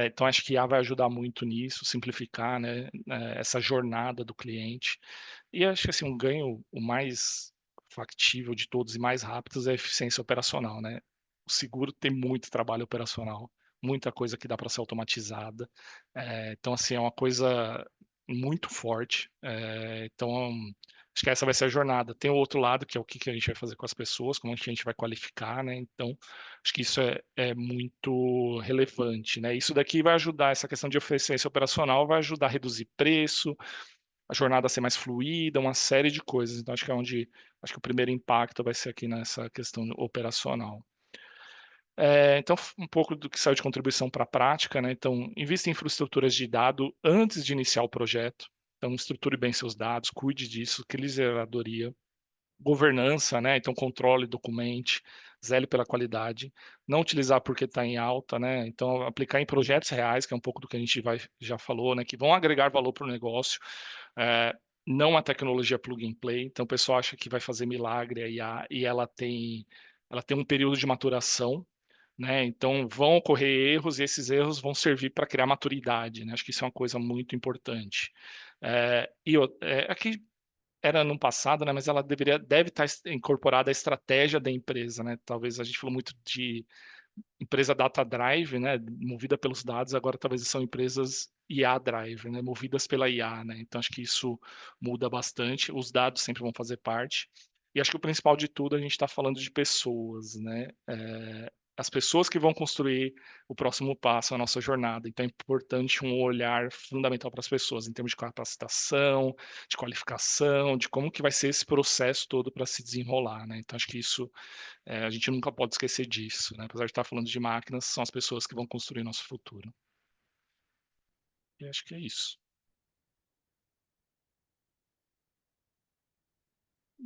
Então acho que a IA vai ajudar muito nisso, simplificar, né, essa jornada do cliente. E acho que assim, um ganho o mais factível de todos e mais rápidos é a eficiência operacional, né? O seguro tem muito trabalho operacional, muita coisa que dá para ser automatizada. Então, assim, é uma coisa muito forte. Então, acho que essa vai ser a jornada. Tem o outro lado, que é o que a gente vai fazer com as pessoas, como que a gente vai qualificar, né? Então, acho que isso é muito relevante, né? Isso daqui vai ajudar, essa questão de eficiência operacional vai ajudar a reduzir preço, a jornada a ser mais fluida, uma série de coisas. Então, acho que o primeiro impacto vai ser aqui nessa questão operacional. Então, um pouco do que saiu de contribuição para a prática, né? Então, invista em infraestruturas de dado antes de iniciar o projeto. Então, estruture bem seus dados, cuide disso, crie zeladoria, governança, né? Então, controle, documente, zele pela qualidade, não utilizar porque está em alta, né? Então, aplicar em projetos reais, que é um pouco do que a gente já falou, né? Que vão agregar valor para o negócio, é, não a tecnologia plug and play. Então, o pessoal acha que vai fazer milagre a IA, e ela tem um período de maturação, né? Então, vão ocorrer erros, e esses erros vão servir para criar maturidade, né? Acho que isso é uma coisa muito importante. Aqui era no passado, né? Mas ela deve estar incorporada à estratégia da empresa, né? Talvez a gente falou muito de empresa data drive, né? Movida pelos dados, agora talvez são empresas IA drive, né? Movidas pela IA, né? Então acho que isso muda bastante. Os dados sempre vão fazer parte. E acho que o principal de tudo, a gente está falando de pessoas, né? As pessoas que vão construir o próximo passo, a nossa jornada. Então é importante um olhar fundamental para as pessoas, em termos de capacitação, de qualificação, de como que vai ser esse processo todo para se desenrolar, né? Então acho que isso a gente nunca pode esquecer disso, né? Apesar de estar falando de máquinas, são as pessoas que vão construir nosso futuro. E acho que é isso.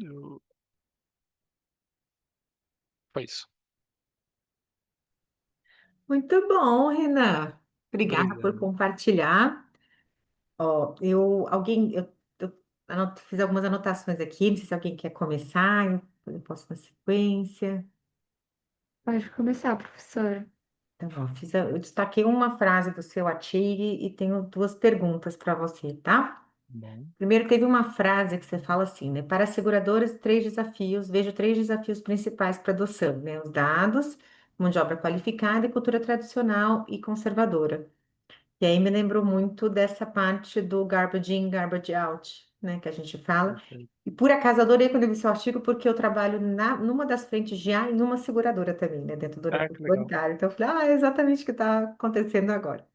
Eu... Foi isso. Muito bom, Renan. Obrigada por Obrigado. compartilhar. Ó, fiz algumas anotações aqui, não sei se alguém quer começar, eu posso na sequência. Pode começar, professora. Então, ó, eu destaquei uma frase do seu artigo e tenho duas perguntas para você, tá? Bom, Primeiro, teve uma frase que você fala assim, né? Para as seguradoras, vejo três desafios principais para adoção, né? Os dados, mão de obra qualificada e cultura tradicional e conservadora. E aí me lembrou muito dessa parte do garbage in, garbage out, né? Que a gente fala. perfeito. E por acaso adorei quando eu vi seu artigo, porque eu trabalho numa das frentes de A em uma seguradora também, né? Dentro do Ah, mercado que legal. bancário. Então eu falei, é exatamente o que está acontecendo agora.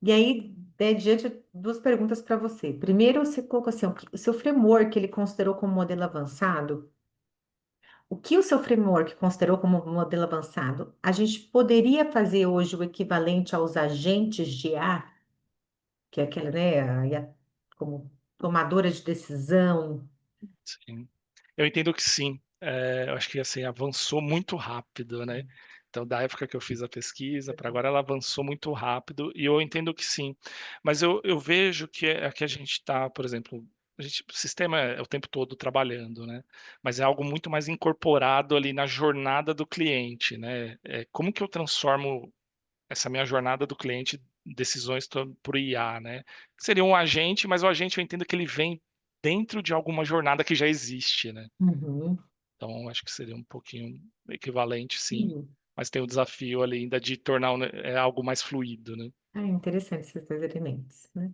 E aí, né, diante duas perguntas para você. Primeiro, você colocou assim, o seu framework ele considerou como modelo avançado? O que o seu framework considerou como modelo avançado? A gente poderia fazer hoje o equivalente aos agentes de IA, que é aquela, né, a IA como tomadora de decisão? Sim. Eu entendo que sim. Eu acho que assim avançou muito rápido, né? Então, da época que eu fiz a pesquisa para agora, ela avançou muito rápido e eu entendo que sim. Mas eu vejo que aqui a gente está, por exemplo, o sistema é o tempo todo trabalhando, né? Mas é algo muito mais incorporado ali na jornada do cliente, né? Como que eu transformo essa minha jornada do cliente, decisões por IA, né? Seria um agente, mas o agente eu entendo que ele vem dentro de alguma jornada que já existe, né? Uhum. Então acho que seria um pouquinho equivalente, sim. Sim. Mas tem o desafio ali ainda de tornar algo mais fluido, né? Interessante esses dois elementos, né?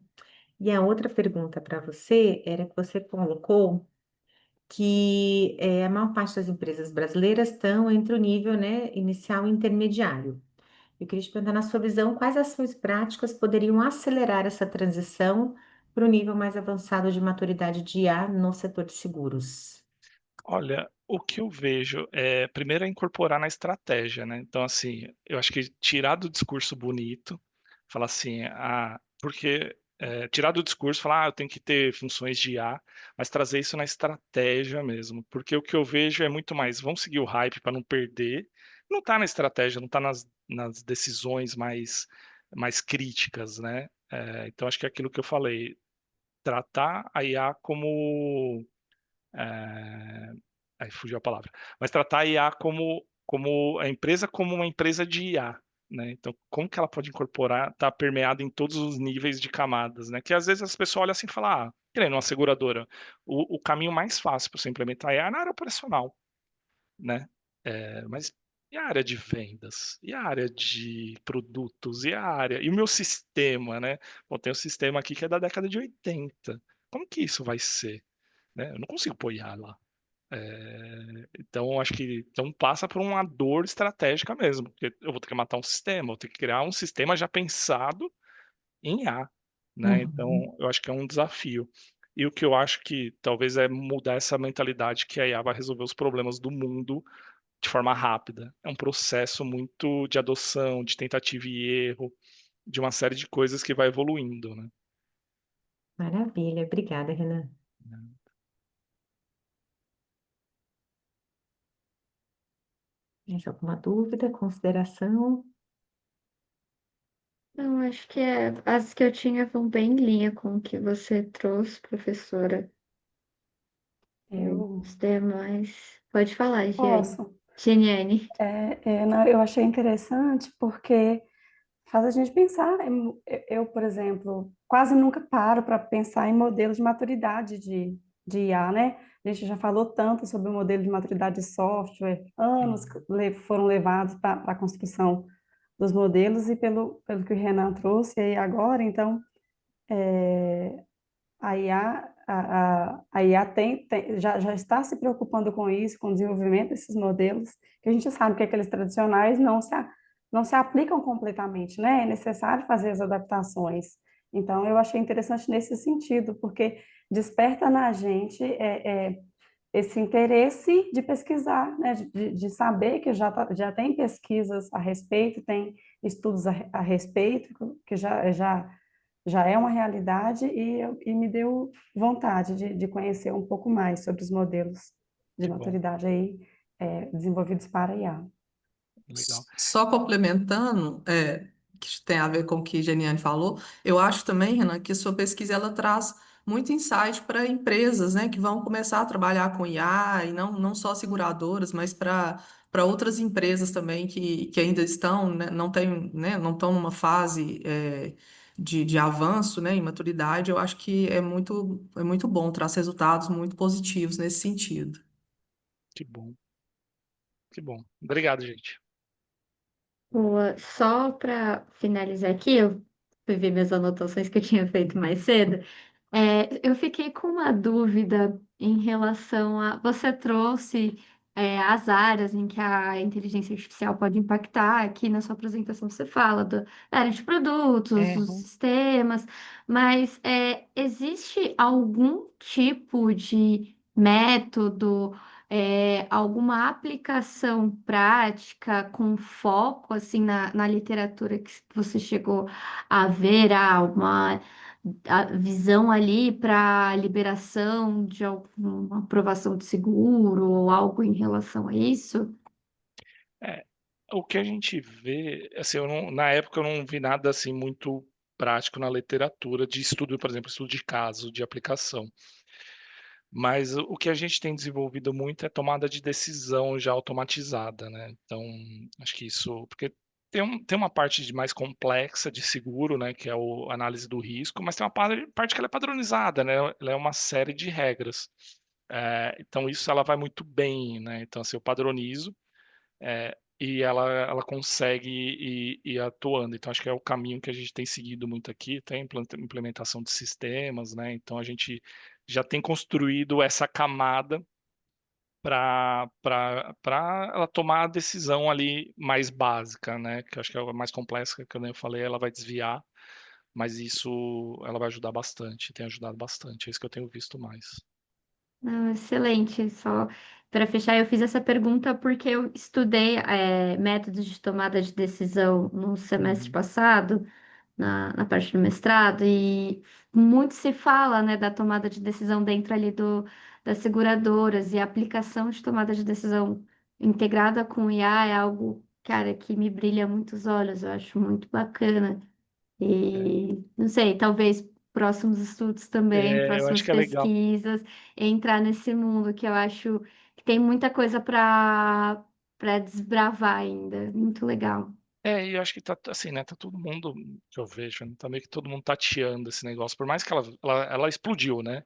E a outra pergunta para você era que você colocou que a maior parte das empresas brasileiras estão entre o nível, né, inicial e intermediário. Eu queria te perguntar, na sua visão, quais ações práticas poderiam acelerar essa transição para o nível mais avançado de maturidade de IA no setor de seguros? Olha, o que eu vejo é, primeiro, é incorporar na estratégia, né? Então, assim, eu acho que tirar do discurso bonito, falar assim, porque tirar do discurso, falar, eu tenho que ter funções de IA, mas trazer isso na estratégia mesmo, porque o que eu vejo é muito mais, vamos seguir o hype para não perder, não está na estratégia, não está nas decisões mais críticas, né? Então, acho que é aquilo que eu falei, tratar a IA como é, aí fugiu a palavra. Mas tratar a IA como a empresa como uma empresa de IA, né? Então, como que ela pode incorporar, tá permeada em todos os níveis de camadas, né? Que às vezes as pessoas olham assim e falam, querendo uma seguradora, o caminho mais fácil para você implementar a IA é na área operacional, né? Mas e a área de vendas? E a área de produtos? E o meu sistema, né? Bom, tem um sistema aqui que é da década de 80. Como que isso vai ser? Né? Eu não consigo pôr IA lá. Então, acho que então passa por uma dor estratégica mesmo, porque eu vou ter que matar um sistema, vou ter que criar um sistema já pensado em A, né? Então, Uhum. eu acho que é um desafio. E o que eu acho que talvez é mudar essa mentalidade que a IA vai resolver os problemas do mundo de forma rápida. É um processo muito de adoção, de tentativa e erro, de uma série de coisas que vai evoluindo, né? Maravilha, obrigada, Renan. Mais alguma dúvida, consideração? Não, acho que as que eu tinha vão bem em linha com o que você trouxe, professora. Eu Os demais. Pode falar, Giane. posso. Geniane. Não, eu achei interessante porque faz a gente pensar. Eu, por exemplo, quase nunca paro para pensar em modelos de maturidade de IA, né? A gente já falou tanto sobre o modelo de maturidade de software, anos que foram levados para a construção dos modelos e pelo que o Renan trouxe aí agora, então, a IA, a IA já está se preocupando com isso, com o desenvolvimento desses modelos, que a gente sabe que aqueles tradicionais não se aplicam completamente, né? É necessário fazer as adaptações. Então, eu achei interessante nesse sentido, porque desperta na gente esse interesse de pesquisar, né? De saber que já tem pesquisas a respeito, tem estudos a respeito, que já é uma realidade e me deu vontade de conhecer um pouco mais sobre os modelos de Que bom, maturidade aí desenvolvidos para IA. legal. Só complementando, que tem a ver com o que Geniane falou. Eu acho também, Renan, que a sua pesquisa ela traz muito insight para empresas, né, que vão começar a trabalhar com IA, e não só seguradoras, mas para outras empresas também que ainda estão, né, não tem, né, não estão numa fase de avanço, né, em maturidade. Eu acho que é muito bom, traz resultados muito positivos nesse sentido. Que bom, que bom. Obrigado, gente. Boa. Só para finalizar aqui, eu fui ver minhas anotações que eu tinha feito mais cedo. Eu fiquei com uma dúvida em relação a. Você trouxe as áreas em que a inteligência artificial pode impactar. Aqui na sua apresentação você fala da área de produtos, dos Uhum. sistemas, mas existe algum tipo de método, alguma aplicação prática com foco assim na literatura que você chegou a ver, uma a visão ali para liberação de alguma aprovação de seguro ou algo em relação a isso? É, o que a gente vê, assim, na época eu não vi nada assim muito prático na literatura de estudo, por exemplo, estudo de caso, de aplicação. Mas o que a gente tem desenvolvido muito é tomada de decisão já automatizada, né? Então, acho que isso, porque tem uma parte mais complexa de seguro, né, que é a análise do risco, mas tem uma parte que ela é padronizada, né? Ela é uma série de regras. Então, isso ela vai muito bem, né? Então, assim, eu padronizo, e ela consegue ir atuando. Então, acho que é o caminho que a gente tem seguido muito aqui, tem implementação de sistemas, né? Então, a gente já tem construído essa camada para ela tomar a decisão ali mais básica, né? Que eu acho que é a mais complexa, que eu nem falei, ela vai desviar, mas isso ela vai ajudar bastante, tem ajudado bastante, é isso que eu tenho visto mais. Não, excelente. Só para fechar, eu fiz essa pergunta porque eu estudei métodos de tomada de decisão no semestre Uhum. passado, na parte do mestrado, e muito se fala, né, da tomada de decisão dentro ali das seguradoras, e a aplicação de tomada de decisão integrada com IA é algo, cara, que me brilha muito os olhos, eu acho muito bacana. É. E não sei, talvez próximos estudos também, Eu acho próximas que é legal. pesquisas, entrar nesse mundo que eu acho que tem muita coisa para desbravar ainda. Muito legal. E eu acho que tá assim, né? Tá todo mundo que eu vejo, né, tá meio que todo mundo tateando esse negócio, por mais que ela explodiu, né?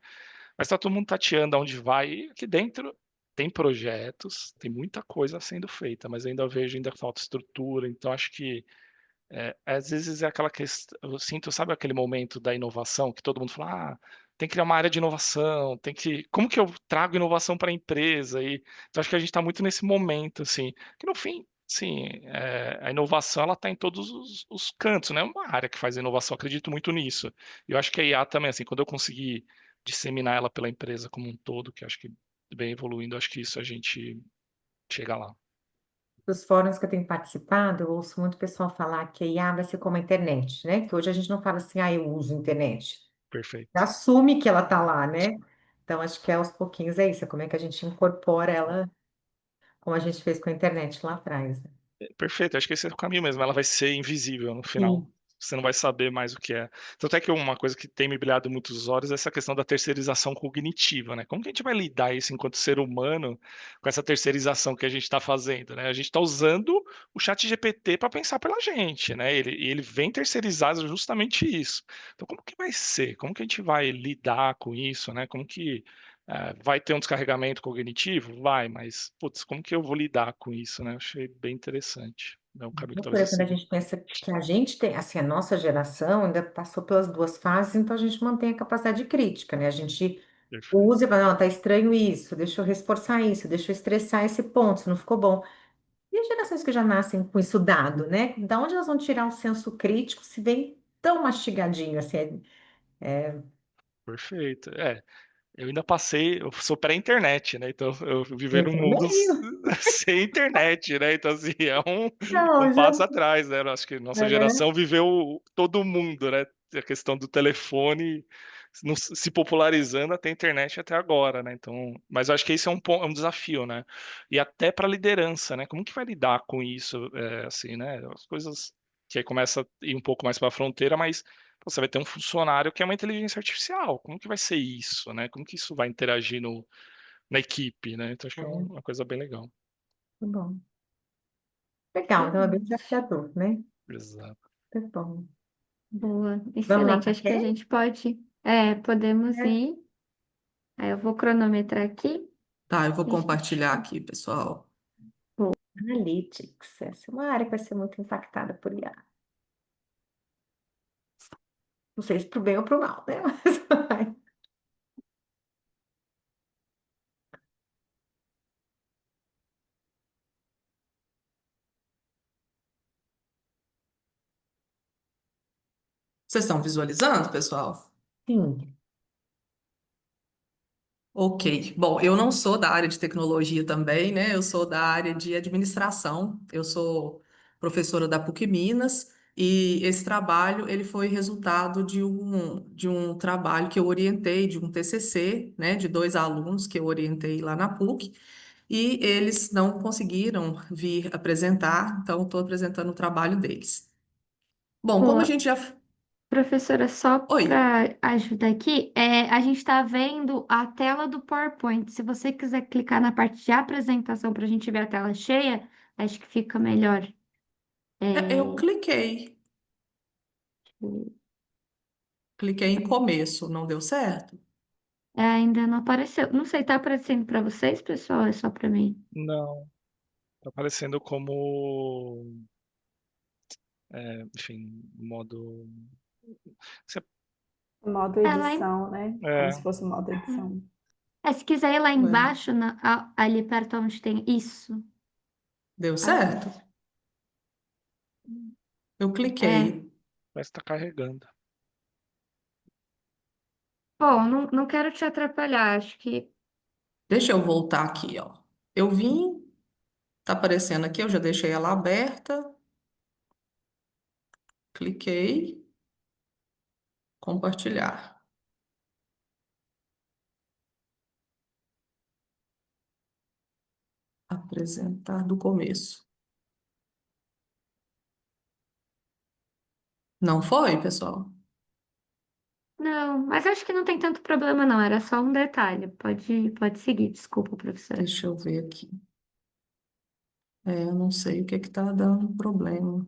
Mas tá todo mundo tateando aonde vai. E aqui dentro tem projetos, tem muita coisa sendo feita, mas ainda vejo, ainda falta estrutura. Então acho que às vezes é aquela questão. Eu sinto, sabe aquele momento da inovação que todo mundo fala, tem que criar uma área de inovação, tem que. Como que eu trago inovação para a empresa? E então acho que a gente está muito nesse momento, assim, que no fim. Sim, a inovação ela está em todos os cantos, né? É uma área que faz inovação, acredito muito nisso. E eu acho que a IA também, assim, quando eu conseguir disseminar ela pela empresa como um todo, que acho que vem evoluindo, acho que isso a gente chega lá. Dos fóruns que eu tenho participado, eu ouço muito pessoal falar que a IA vai ser como a internet, né? Que hoje a gente não fala assim, eu uso a internet. Perfeito. Assume que ela tá lá, né? Então, acho que aos pouquinhos é isso, é como é que a gente incorpora ela, como a gente fez com a internet lá atrás, né? Perfeito, acho que esse é o caminho mesmo. Ela vai ser invisível no final. Sim. Você não vai saber mais o que é. Tanto é que uma coisa que tem me brilhado muitos olhos é essa questão da terceirização cognitiva, né? Como que a gente vai lidar isso enquanto ser humano com essa terceirização que a gente está fazendo, né? A gente está usando o chat GPT para pensar pela gente, né? Ele vem terceirizar justamente isso. Então, como que vai ser? Como que a gente vai lidar com isso, né? Como que vai ter um descarregamento cognitivo? Vai, mas, putz, como que eu vou lidar com isso, né? Eu achei bem interessante. É um caminho que talvez eu Loucura quando a siga. gente pensa que a gente tem, assim, a nossa geração ainda passou pelas duas fases, então a gente mantém a capacidade de crítica, né? A gente Perfeito. usa e fala, não, tá estranho isso, deixa eu reforçar isso, deixa eu estressar esse ponto, isso não ficou bom. E as gerações que já nascem com isso dado, né? Da onde elas vão tirar o senso crítico se vem tão mastigadinho assim? Perfeito. Eu ainda passei, eu sou pré-internet, né? Então eu vivi Eu num mundo também. sem internet, né? Então, assim, é um Não, já. passo atrás, né? Eu acho que nossa É. geração viveu todo mundo, né? A questão do telefone se popularizando até a internet até agora, né? Então, mas eu acho que esse é um desafio, né? E até para liderança, né? Como que vai lidar com isso, assim, né? As coisas. que aí começa a ir um pouco mais para a fronteira, mas pô, você vai ter um funcionário que é uma inteligência artificial. Como que vai ser isso, né? Como que isso vai interagir na equipe, né? Então acho que é É, uma coisa bem legal. tá bom. Legal, então é bem desafiador, né? Exato. Tá bom. Boa, Vamos lá excelente. para Acho que a gente pode, podemos ir. Aí eu vou cronometrar aqui Tá, eu vou e a gente. compartilhar aqui, pessoal. Analytics. Essa é uma área que vai ser muito impactada por IA. Não sei se pro bem ou pro mal, né? Mas vai. Vocês estão visualizando, pessoal? Sim. Ok. Bom, eu não sou da área de tecnologia também, né? Eu sou da área de administração. Eu sou professora da PUC Minas e esse trabalho ele foi resultado de um trabalho que eu orientei, de um TCC, né? De dois alunos que eu orientei lá na PUC e eles não conseguiram vir apresentar, então estou apresentando o trabalho deles. Bom, como a Boa. gente já... Professora, só Oi. para ajudar aqui, a gente está vendo a tela do PowerPoint. Se você quiser clicar na parte de apresentação para a gente ver a tela cheia, acho que fica melhor. Eu É, cliquei em começo, não deu certo? ainda não apareceu. Não sei, tá aparecendo para vocês, pessoal? É só para mim. Não, tá aparecendo como, enfim, modo. Você- Modo Ela edição, né? Como se É, fosse modo edição. se quiser ir lá Ué, embaixo, ali perto onde tem isso. deu Ah, certo? Eu é. cliquei. parece que tá carregando. Bom, não quero te atrapalhar. Acho que Deixa eu voltar aqui, ó. Eu vim, tá aparecendo aqui, eu já deixei ela aberta. Cliquei, compartilhar. Apresentar do começo. Não foi, pessoal? não, mas acho que não tem tanto problema, não. Era só um detalhe. Pode seguir. Desculpa, professora. Deixa eu ver aqui. Eu não sei o que que tá dando problema.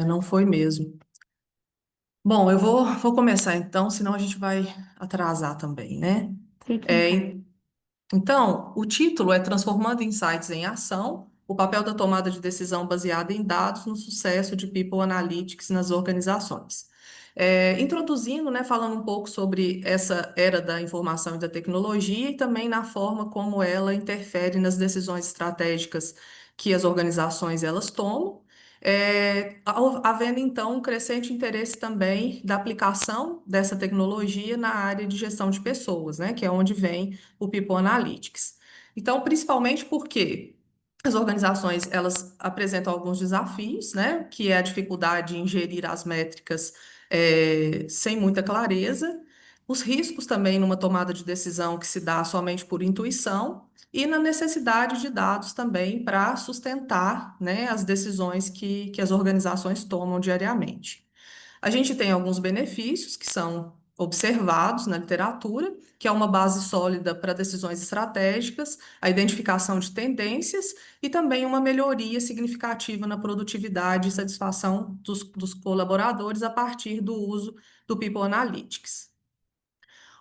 Não foi mesmo. Bom, eu vou começar então, senão a gente vai atrasar também, né? Fique em paz. É, Então, o título é Transformando Insights em Ação, o papel da tomada de decisão baseada em dados no sucesso de People Analytics nas organizações. Introduzindo, né, falando um pouco sobre essa era da informação e da tecnologia e também na forma como ela interfere nas decisões estratégicas que as organizações elas tomam. Havendo então um crescente interesse também da aplicação dessa tecnologia na área de gestão de pessoas, né, que é onde vem o People Analytics. Então, principalmente porque as organizações elas apresentam alguns desafios, né, que é a dificuldade em gerir as métricas sem muita clareza, os riscos também numa tomada de decisão que se dá somente por intuição e na necessidade de dados também para sustentar, né, as decisões que as organizações tomam diariamente. A gente tem alguns benefícios que são observados na literatura, que é uma base sólida para decisões estratégicas, a identificação de tendências e também uma melhoria significativa na produtividade e satisfação dos colaboradores a partir do uso do People Analytics.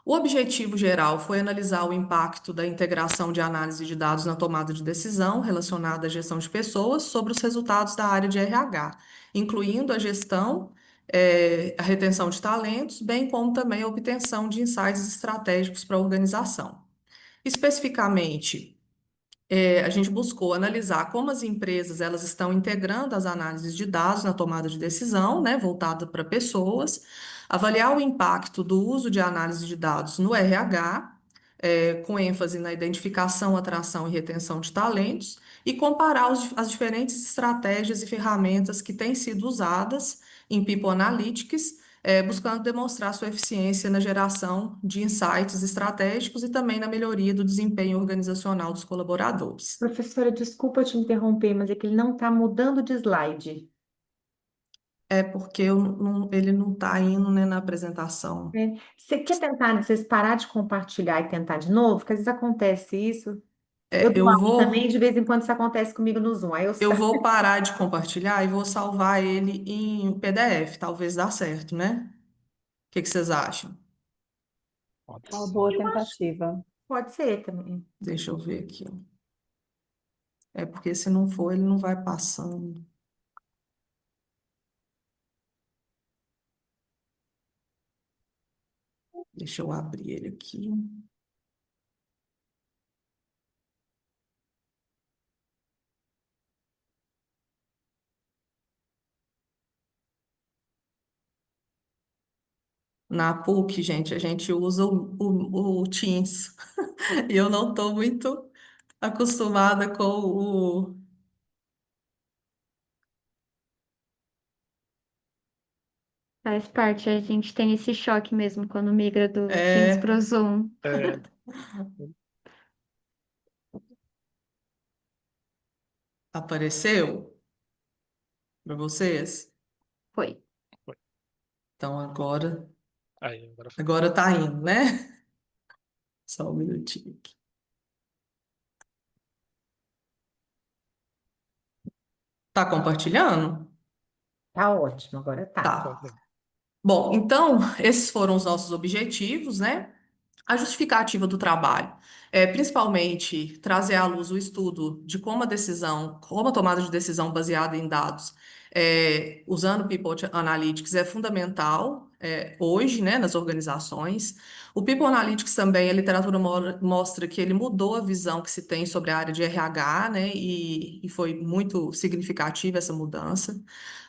O objetivo geral foi analisar o impacto da integração de análise de dados na tomada de decisão relacionada à gestão de pessoas sobre os resultados da área de RH, incluindo a gestão, a retenção de talentos, bem como também a obtenção de insights estratégicos para a organização. Especificamente, a gente buscou analisar como as empresas elas estão integrando as análises de dados na tomada de decisão, né, voltada para pessoas, avaliar o impacto do uso de análise de dados no RH, com ênfase na identificação, atração e retenção de talentos, e comparar as diferentes estratégias e ferramentas que têm sido usadas em People Analytics, buscando demonstrar sua eficiência na geração de insights estratégicos e também na melhoria do desempenho organizacional dos colaboradores. Professora, desculpa te interromper, mas é que ele não está mudando de slide. É porque ele não está indo, né, na apresentação. Né? Você quer tentar, vocês parar de compartilhar e tentar de novo? Porque às vezes acontece isso. Eu dou Eu aula também, vou, de vez em quando isso acontece comigo no Zoom. Aí eu eu saio. vou parar de compartilhar e vou salvar ele em PDF, talvez dá certo, né? O que que vocês acham? Pode Uma ser. boa Eu acho que tentativa. pode ser também. Deixa eu ver aqui. É porque se não for, ele não vai passando. Deixa eu abrir ele aqui. Na PUC, gente, a gente usa o Teams. E eu não estou muito acostumada com o. Faz parte, a gente tem esse choque mesmo quando migra do Teams É, pro Zoom. É, apareceu para vocês? Foi. foi. Então Aí, agora foi. agora tá indo, né? Só um minutinho aqui. Tá compartilhando? Tá ótimo, agora tá. Tá. Bom, então, esses foram os nossos objetivos, né? A justificativa do trabalho é principalmente trazer à luz o estudo de como a decisão, como a tomada de decisão baseada em dados, usando People Analytics é fundamental hoje, né, nas organizações. O People Analytics também, a literatura mostra que ele mudou a visão que se tem sobre a área de RH, né, e foi muito significativa essa mudança.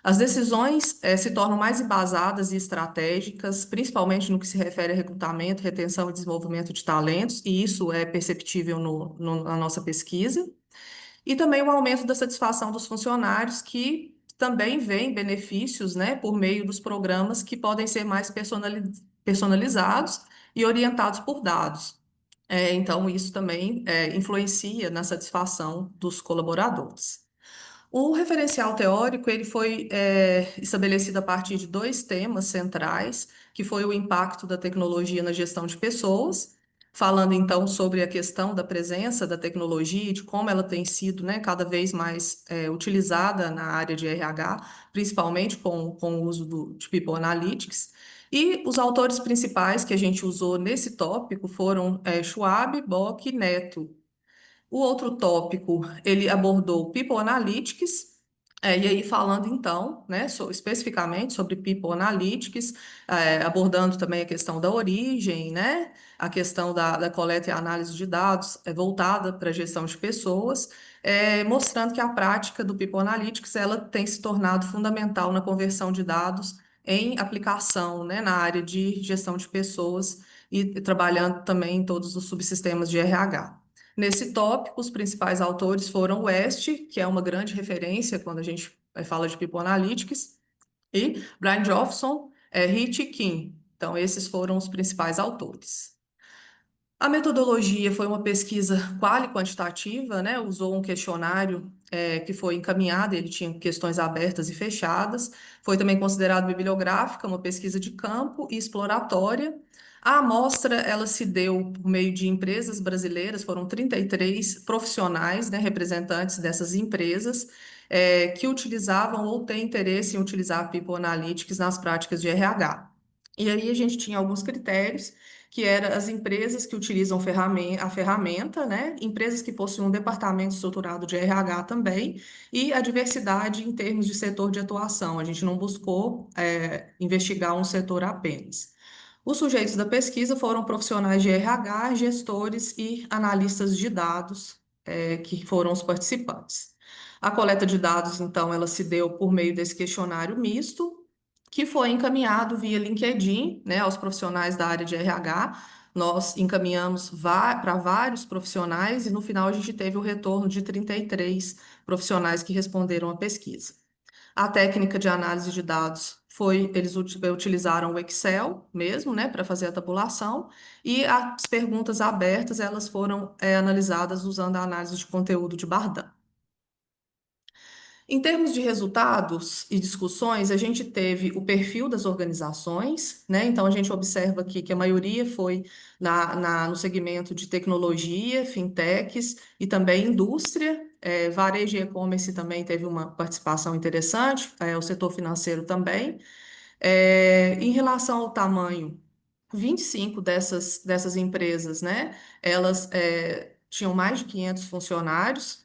As decisões se tornam mais embasadas e estratégicas, principalmente no que se refere a recrutamento, retenção e desenvolvimento de talentos, e isso é perceptível na nossa pesquisa. E também o aumento da satisfação dos funcionários, que também vêem benefícios, né, por meio dos programas que podem ser mais personalizados e orientados por dados. Então, isso também influencia na satisfação dos colaboradores. O referencial teórico ele foi estabelecido a partir de dois temas centrais, que foi o impacto da tecnologia na gestão de pessoas, falando então sobre a questão da presença da tecnologia e de como ela tem sido, né, cada vez mais utilizada na área de RH, principalmente com o uso de People Analytics. E os autores principais que a gente usou nesse tópico foram Schwab, Bock e Neto. O outro tópico, ele abordou People Analytics, e aí falando então, né, especificamente sobre People Analytics, abordando também a questão da origem, né, a questão da coleta e análise de dados voltada para a gestão de pessoas, mostrando que a prática do People Analytics ela tem se tornado fundamental na conversão de dados em aplicação, né, na área de gestão de pessoas e trabalhando também em todos os subsistemas de RH. Nesse tópico, os principais autores foram West, que é uma grande referência quando a gente fala de People Analytics, e Brian Jofson, Rich e Kim. Então, esses foram os principais autores. A metodologia foi uma pesquisa quali-quantitativa, né? Usou um questionário que foi encaminhado, ele tinha questões abertas e fechadas. Foi também considerado bibliográfica, uma pesquisa de campo e exploratória. A amostra, ela se deu por meio de empresas brasileiras, foram 33 profissionais, né, representantes dessas empresas, que utilizavam ou têm interesse em utilizar People Analytics nas práticas de RH. E aí a gente tinha alguns critérios que eram as empresas que utilizam a ferramenta, né? Empresas que possuem um departamento estruturado de RH também, e a diversidade em termos de setor de atuação. A gente não buscou investigar um setor apenas. Os sujeitos da pesquisa foram profissionais de RH, gestores e analistas de dados, que foram os participantes. A coleta de dados, então, ela se deu por meio desse questionário misto, que foi encaminhado via LinkedIn, né, aos profissionais da área de RH. Nós encaminhamos para vários profissionais e no final a gente teve o retorno de 33 profissionais que responderam à pesquisa. A técnica de análise de dados eles utilizaram o Excel mesmo, né, para fazer a tabulação, e as perguntas abertas, elas foram analisadas usando a análise de conteúdo de Bardan. Em termos de resultados e discussões, a gente teve o perfil das organizações, né? Então, a gente observa aqui que a maioria foi no segmento de tecnologia, fintechs e também indústria. Varejo e e-commerce também teve uma participação interessante, o setor financeiro também. Em relação ao tamanho, 25 dessas empresas, né? Elas tinham mais de 500 funcionários,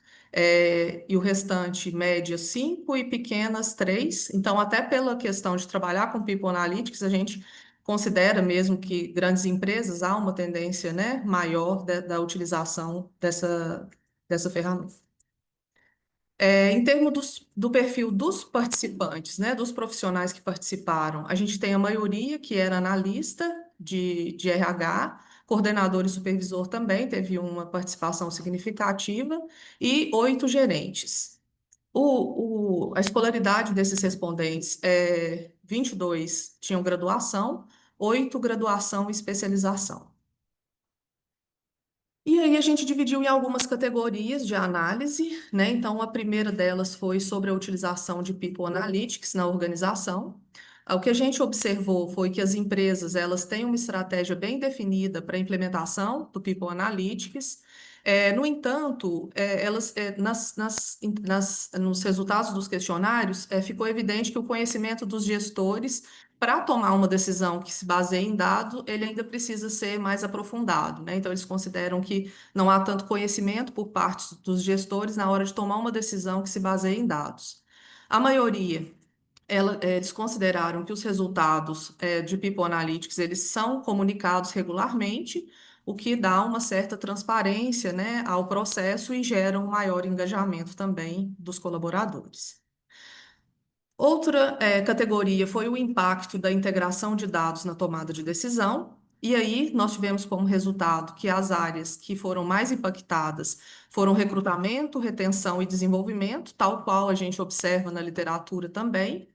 e o restante, média, 5 e pequenas, 3. Então, até pela questão de trabalhar com People Analytics, a gente considera mesmo que grandes empresas há uma tendência, né, maior da utilização dessa ferramenta. Em termos do perfil dos participantes, né, dos profissionais que participaram, a gente tem a maioria que era analista de RH, coordenador e supervisor também teve uma participação significativa, e 8 gerentes. A escolaridade desses respondentes 22 tinham graduação, 8 graduação e especialização. E aí a gente dividiu em algumas categorias de análise, né? Então, a primeira delas foi sobre a utilização de People Analytics na organização. O que a gente observou foi que as empresas, elas têm uma estratégia bem definida para a implementação do People Analytics. No entanto, nos resultados dos questionários, ficou evidente que o conhecimento dos gestores para tomar uma decisão que se baseie em dado, ele ainda precisa ser mais aprofundado, né? Então, eles consideram que não há tanto conhecimento por parte dos gestores na hora de tomar uma decisão que se baseie em dados. A maioria, eles consideraram que os resultados de People Analytics, eles são comunicados regularmente, o que dá uma certa transparência, né, ao processo e gera um maior engajamento também dos colaboradores. Outra categoria foi o impacto da integração de dados na tomada de decisão. E aí, nós tivemos como resultado que as áreas que foram mais impactadas foram recrutamento, retenção e desenvolvimento, tal qual a gente observa na literatura também.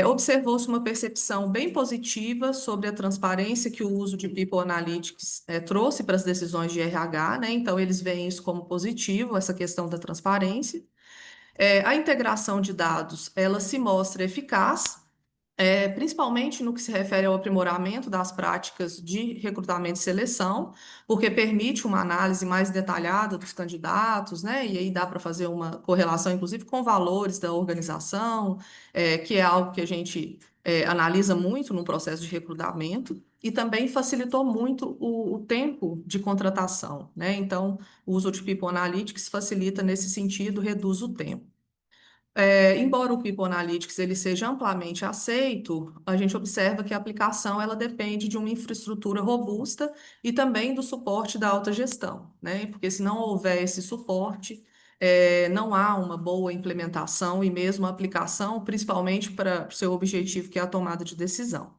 Observou-se uma percepção bem positiva sobre a transparência que o uso de People Analytics trouxe para as decisões de RH, né? Então, eles veem isso como positivo, essa questão da transparência. A integração de dados, ela se mostra eficaz, principalmente no que se refere ao aprimoramento das práticas de recrutamento e seleção, porque permite uma análise mais detalhada dos candidatos, né? E aí dá para fazer uma correlação, inclusive, com valores da organização, que é algo que a gente analisa muito no processo de recrutamento, e também facilitou muito o tempo de contratação, né? Então, o uso de People Analytics facilita nesse sentido, reduz o tempo. Embora o People Analytics ele seja amplamente aceito, a gente observa que a aplicação ela depende de uma infraestrutura robusta e também do suporte da alta gestão, né? Porque se não houver esse suporte, não há uma boa implementação e mesmo aplicação, principalmente para o seu objetivo, que é a tomada de decisão.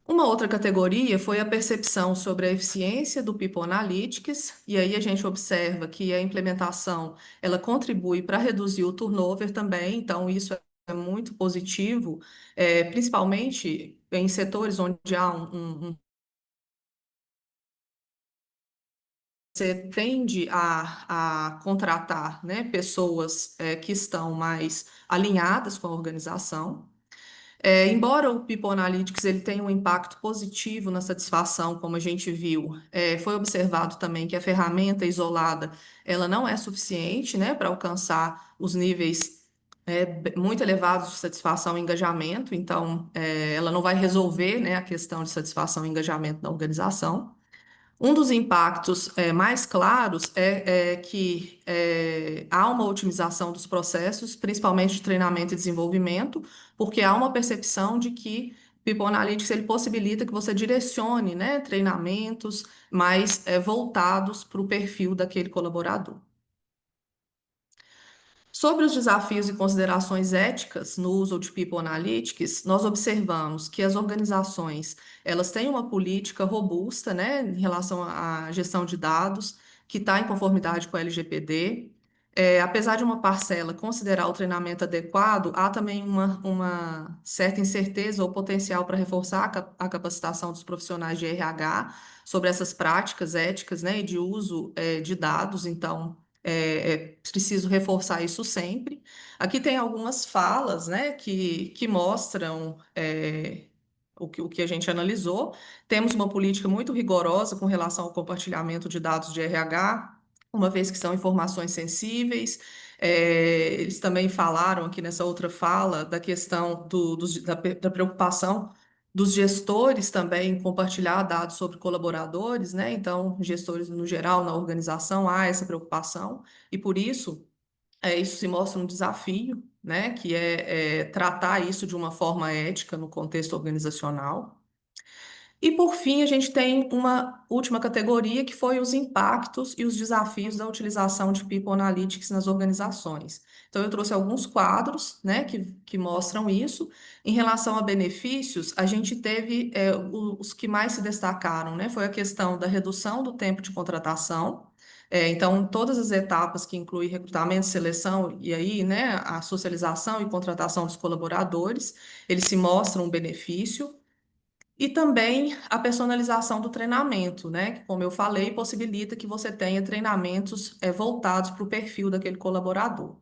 Uma outra categoria foi a percepção sobre a eficiência do People Analytics, e aí a gente observa que a implementação ela contribui para reduzir o turnover também, então isso é muito positivo, principalmente em setores onde há você tende a contratar, né, pessoas que estão mais alinhadas com a organização. Embora o People Analytics ele tenha um impacto positivo na satisfação, como a gente viu, foi observado também que a ferramenta isolada ela não é suficiente, né, para alcançar os níveis muito elevados de satisfação e engajamento. Então, ela não vai resolver, né, a questão de satisfação e engajamento da organização. Um dos impactos mais claros é que há uma otimização dos processos, principalmente de treinamento e desenvolvimento, porque há uma percepção de que People Analytics ele possibilita que você direcione, né, treinamentos mais voltados para o perfil daquele colaborador. Sobre os desafios e considerações éticas no uso de People Analytics, nós observamos que as organizações elas têm uma política robusta, né, em relação à gestão de dados, que está em conformidade com a LGPD. Apesar de uma parcela considerar o treinamento adequado, há também uma certa incerteza ou potencial para reforçar a capacitação dos profissionais de RH sobre essas práticas éticas, né, e de uso, de dados. Então, é preciso reforçar isso sempre. Aqui tem algumas falas, né, que mostram, o que a gente analisou. Temos uma política muito rigorosa com relação ao compartilhamento de dados de RH, uma vez que são informações sensíveis. Eles também falaram aqui nessa outra fala da questão da preocupação dos gestores também em compartilhar dados sobre colaboradores, né? Então, gestores no geral, na organização, há essa preocupação, e por isso, isso se mostra um desafio, né? Que é tratar isso de uma forma ética no contexto organizacional. E, por fim, a gente tem uma última categoria, que foi os impactos e os desafios da utilização de People Analytics nas organizações. Então, eu trouxe alguns quadros, né, que mostram isso. Em relação a benefícios, a gente teve os que mais se destacaram, né, foi a questão da redução do tempo de contratação. Então, todas as etapas que incluem recrutamento, seleção e aí, né, a socialização e contratação dos colaboradores, eles se mostram um benefício. E também a personalização do treinamento, né? Que, como eu falei, possibilita que você tenha treinamentos voltados para o perfil daquele colaborador.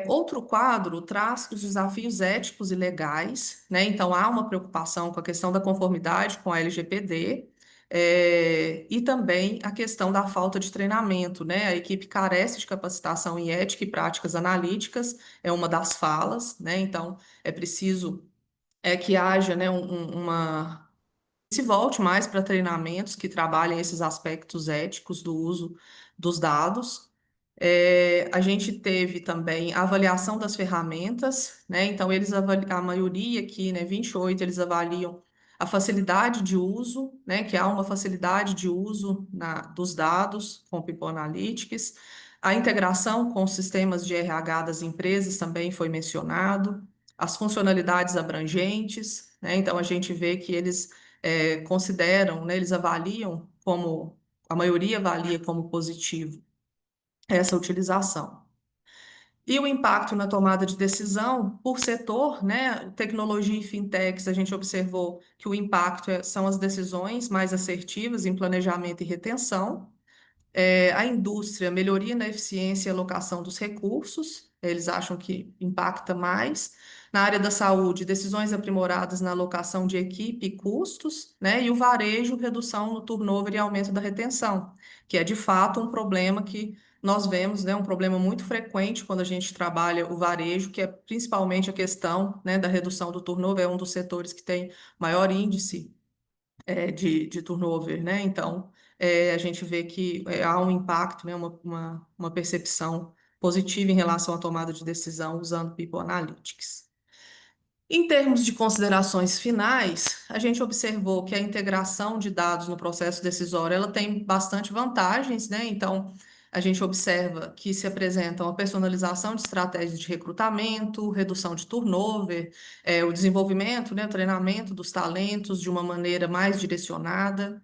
Outro quadro traz os desafios éticos e legais, né? Então, há uma preocupação com a questão da conformidade com a LGPD, e também a questão da falta de treinamento, né? A equipe carece de capacitação em ética e práticas analíticas, é uma das falas, né? Então, é preciso que haja, né, se volte mais para treinamentos que trabalhem esses aspectos éticos do uso dos dados. A gente teve também a avaliação das ferramentas, né? Então, a maioria aqui, né, 28, eles avaliam a facilidade de uso, né? Que há uma facilidade de uso dos dados com o People Analytics. A integração com os sistemas de RH das empresas também foi mencionado. As funcionalidades abrangentes, né? Então, a gente vê que eles consideram, né, eles avaliam como, a maioria avalia como positivo essa utilização. E o impacto na tomada de decisão por setor, né? Tecnologia e fintechs, a gente observou que o impacto são as decisões mais assertivas em planejamento e retenção. A indústria, melhoria na eficiência e alocação dos recursos, eles acham que impacta mais. Na área da saúde, decisões aprimoradas na alocação de equipe e custos, né? E o varejo, redução no turnover e aumento da retenção, que é de fato um problema que nós vemos, né? Um problema muito frequente quando a gente trabalha o varejo, que é principalmente a questão, né, da redução do turnover, é um dos setores que tem maior índice de turnover, né? Então, a gente vê que há um impacto, né? Uma percepção positiva em relação à tomada de decisão usando People Analytics. Em termos de considerações finais, a gente observou que a integração de dados no processo decisório, ela tem bastante vantagens, né? Então, a gente observa que se apresentam a personalização de estratégias de recrutamento, redução de turnover, o desenvolvimento, né, o treinamento dos talentos de uma maneira mais direcionada.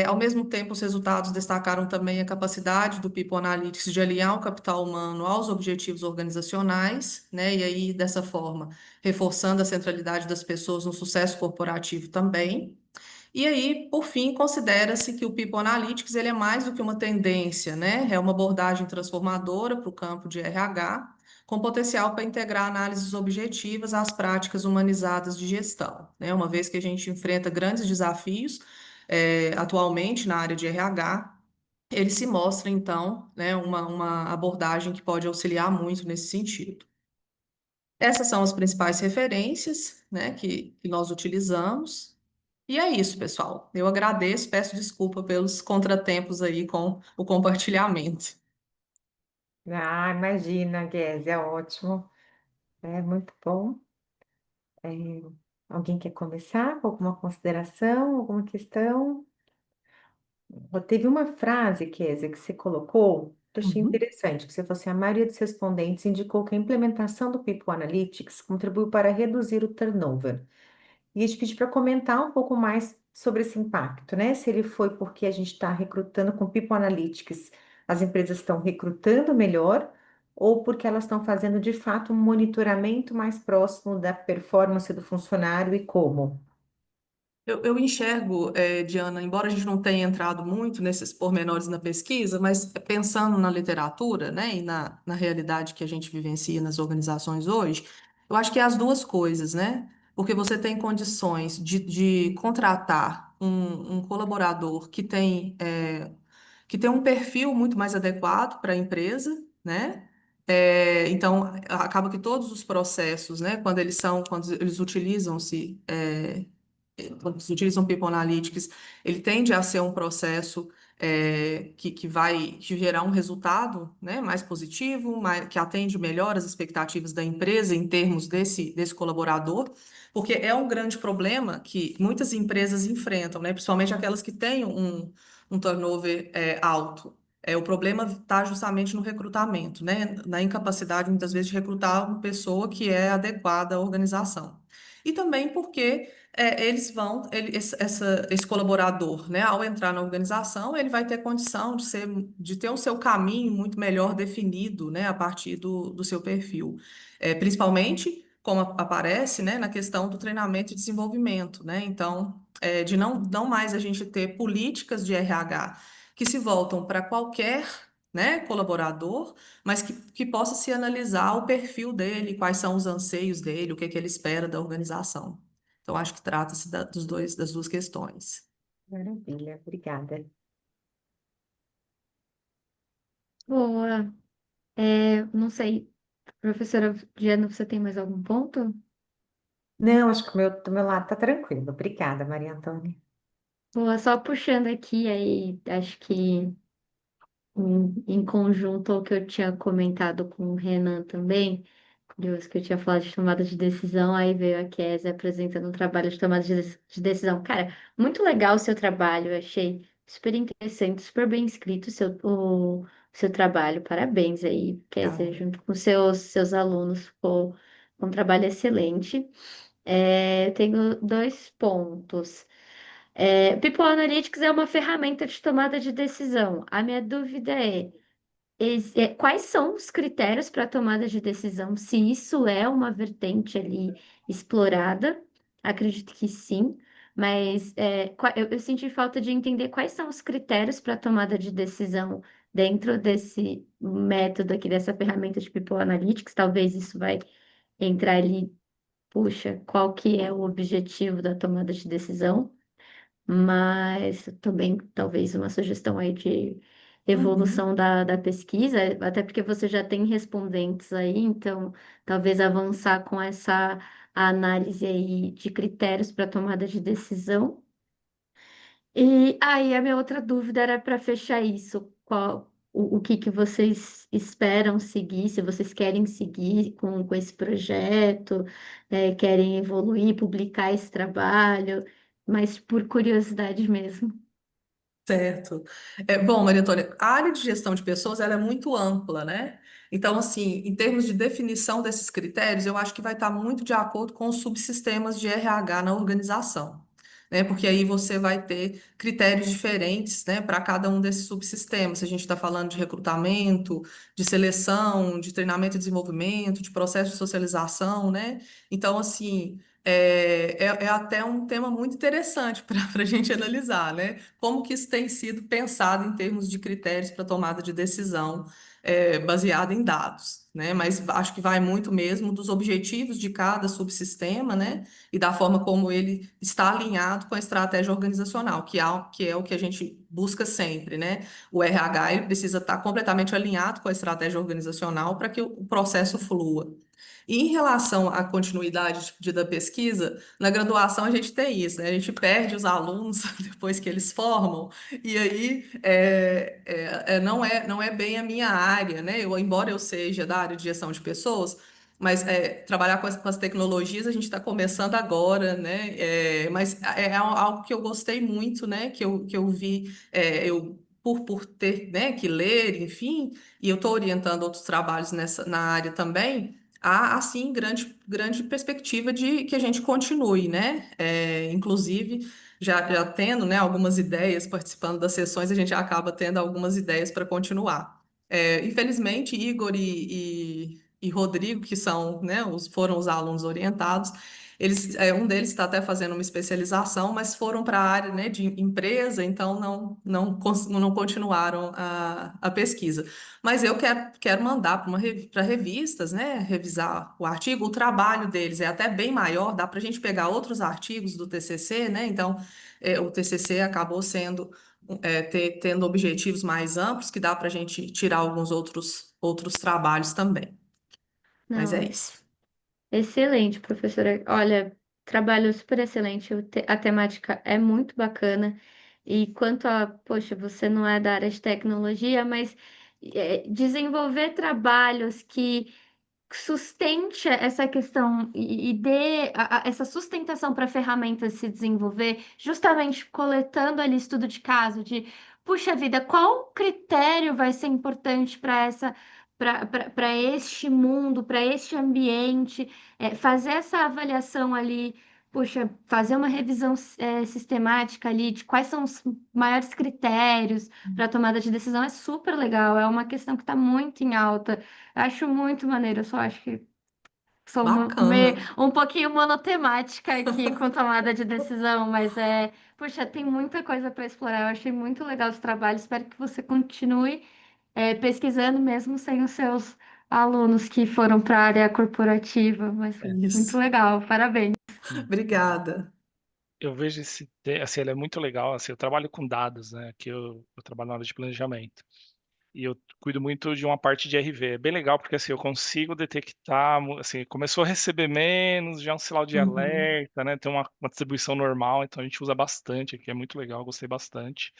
Ao mesmo tempo, os resultados destacaram também a capacidade do People Analytics de alinhar o capital humano aos objetivos organizacionais, né? E aí, dessa forma, reforçando a centralidade das pessoas no sucesso corporativo também. E aí, por fim, considera-se que o People Analytics ele é mais do que uma tendência, né? É uma abordagem transformadora para o campo de RH, com potencial para integrar análises objetivas às práticas humanizadas de gestão, né? Uma vez que a gente enfrenta grandes desafios, atualmente na área de RH, ele se mostra, então, né, uma abordagem que pode auxiliar muito nesse sentido. Essas são as principais referências, né, que nós utilizamos. E é isso, pessoal. Eu agradeço, peço desculpa pelos contratempos aí com o compartilhamento. Ah, imagina, Guedes, é ótimo. É muito bom. É, alguém quer começar com alguma consideração, alguma questão? Teve uma frase, Kézia, que você colocou, que eu achei Uhum. interessante, que você falou assim, a maioria dos respondentes indicou que a implementação do People Analytics contribuiu para reduzir o turnover. E eu te pedi para comentar um pouco mais sobre esse impacto, né? Se ele foi porque a gente está recrutando com People Analytics as empresas estão recrutando melhor ou porque elas estão fazendo de fato um monitoramento mais próximo da performance do funcionário e como? Eu enxergo, Diana, embora a gente não tenha entrado muito nesses pormenores na pesquisa, mas pensando na literatura, né, e na realidade que a gente vivencia nas organizações hoje, eu acho que é as duas coisas, né? Porque você tem condições de contratar um colaborador que tem um perfil muito mais adequado para a empresa, né? Então, acaba que todos os processos, né, quando eles utilizam-se quando se utiliza um People Analytics, ele tende a ser um processo que vai gerar um resultado, né, mais positivo, que atende melhor as expectativas da empresa em termos desse colaborador, porque é um grande problema que muitas empresas enfrentam, né, principalmente aquelas que têm um turnover alto. O problema está justamente no recrutamento, né, na incapacidade, muitas vezes, de recrutar uma pessoa que é adequada à organização. E também porque eles vão, esse colaborador, né, ao entrar na organização, ele vai ter condição de ter o seu caminho muito melhor definido, né, a partir do seu perfil. Principalmente, como aparece, né, na questão do treinamento e desenvolvimento, né? Então, de não mais a gente ter políticas de RH que se voltam para qualquer, né, colaborador, mas que possa se analisar o perfil dele, quais são os anseios dele, o que que ele espera da organização. Então, acho que trata-se das duas questões. Maravilha, obrigada. Boa. Não sei, professora Diana, você tem mais algum ponto? Não, acho que do meu lado está tranquilo. Obrigada, Maria Antônia. Boa, só puxando aqui, aí acho que em conjunto ao que eu tinha comentado com o Renan também, curioso que eu tinha falado de tomada de decisão, aí veio a Kézia apresentando um trabalho de tomada de decisão. Cara, muito legal o seu trabalho, eu achei super interessante, super bem escrito o seu trabalho. Parabéns aí, Kézia, Obrigada. junto com seus alunos, ficou um trabalho excelente. Eu tenho dois pontos. People Analytics é uma ferramenta de tomada de decisão. A minha dúvida quais são os critérios para tomada de decisão? Se isso é uma vertente ali explorada, acredito que sim, mas eu senti falta de entender quais são os critérios para tomada de decisão dentro desse método aqui, dessa ferramenta de People Analytics. Talvez isso vai entrar ali, puxa, qual que é o objetivo da tomada de decisão? Mas também talvez uma sugestão aí de Uhum. evolução da pesquisa, até porque você já tem respondentes aí, então talvez avançar com essa análise aí de critérios para tomada de decisão. E aí a minha outra dúvida era para fechar isso, o que que vocês esperam seguir, se vocês querem seguir com esse projeto, querem evoluir, publicar esse trabalho, mas por curiosidade mesmo. Certo. Bom, Maria Antônia, a área de gestão de pessoas ela é muito ampla, né? Então, assim, em termos de definição desses critérios, eu acho que vai estar muito de acordo com os subsistemas de RH na organização, né? Porque aí você vai ter critérios diferentes, né, para cada um desses subsistemas. Se a gente está falando de recrutamento, de seleção, de treinamento e desenvolvimento, de processo de socialização, né? Então, assim, é até um tema muito interessante para a gente analisar, né? Como que isso tem sido pensado em termos de critérios para tomada de decisão, baseado em dados, né? Mas acho que vai muito mesmo dos objetivos de cada subsistema, né? E da forma como ele está alinhado com a estratégia organizacional, que é o que a gente busca sempre, né? O RH ele precisa estar completamente alinhado com a estratégia organizacional para que o processo flua. E em relação à continuidade da pesquisa, na graduação a gente tem isso, né? A gente perde os alunos depois que eles formam, e aí não é bem a minha área, né? Embora eu seja da área de gestão de pessoas, mas trabalhar com as tecnologias a gente está começando agora, né? Mas é algo que eu gostei muito, né? Que eu vi, por ter, né, que ler, enfim, e eu estou orientando outros trabalhos na área também há, assim, grande perspectiva de que a gente continue, né? Inclusive, já tendo, né, algumas ideias, participando das sessões, a gente acaba tendo algumas ideias para continuar. Infelizmente, Igor e Rodrigo, que são, né, foram os alunos orientados, um deles está até fazendo uma especialização, mas foram para a área, né, de empresa, então não continuaram a pesquisa. Mas eu quero mandar para revistas, né, revisar o artigo. O trabalho deles é até bem maior, dá para a gente pegar outros artigos do TCC, né? Então, o TCC acabou tendo objetivos mais amplos, que dá para a gente tirar alguns outros trabalhos também. Mas Não, é isso. excelente, professora. Olha, trabalho super excelente. A temática é muito bacana. E quanto a, poxa, você não é da área de tecnologia, mas desenvolver trabalhos que sustente essa questão e dê essa sustentação para a ferramenta se desenvolver, justamente coletando ali estudo de caso de, puxa vida, qual critério vai ser importante para essa para este mundo, para este ambiente, fazer essa avaliação ali, puxa, fazer uma revisão sistemática ali de quais são os maiores critérios para tomada de decisão é super legal, é uma questão que está muito em alta. Acho muito maneiro, eu só acho que sou Bacana. um pouquinho monotemática aqui com tomada de decisão, mas puxa, tem muita coisa para explorar. Eu achei muito legal esse trabalho. Espero que você continue pesquisando mesmo sem os seus alunos que foram para a área corporativa, mas muito Isso. legal. Parabéns. Obrigada. Eu vejo assim, ele é muito legal, assim, eu trabalho com dados, né? Aqui eu trabalho na área de planejamento. E eu cuido muito de uma parte de RV. É bem legal porque assim eu consigo detectar, assim, começou a receber menos, já é um sinal de Uhum. alerta, né? Tem uma distribuição normal, então a gente usa bastante aqui, é muito legal, gostei bastante.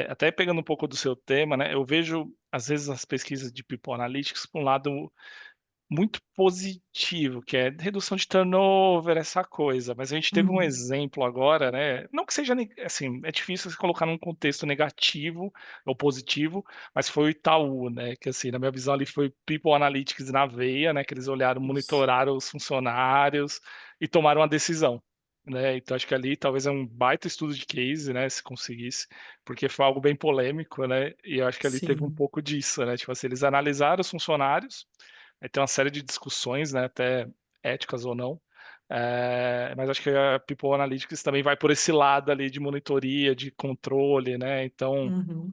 Até pegando um pouco do seu tema, né? Eu vejo às vezes as pesquisas de People Analytics por um lado muito positivo, que é redução de turnover, essa coisa. Mas a gente teve um Uhum. exemplo agora, né? Não que seja, assim, é difícil se colocar num contexto negativo ou positivo, mas foi o Itaú, né? Que assim, na minha visão ali foi People Analytics na veia, né? Que eles olharam, Isso. monitoraram os funcionários e tomaram uma decisão. Né, então acho que ali talvez é um baita estudo de case, né, se conseguisse, porque foi algo bem polêmico, né, e eu acho que ali teve um Sim. pouco disso, né, tipo assim, eles analisaram os funcionários. Aí tem uma série de discussões, né, até éticas ou não. Mas acho que a People Analytics também vai por esse lado ali de monitoria, de controle, né? Então, Uhum.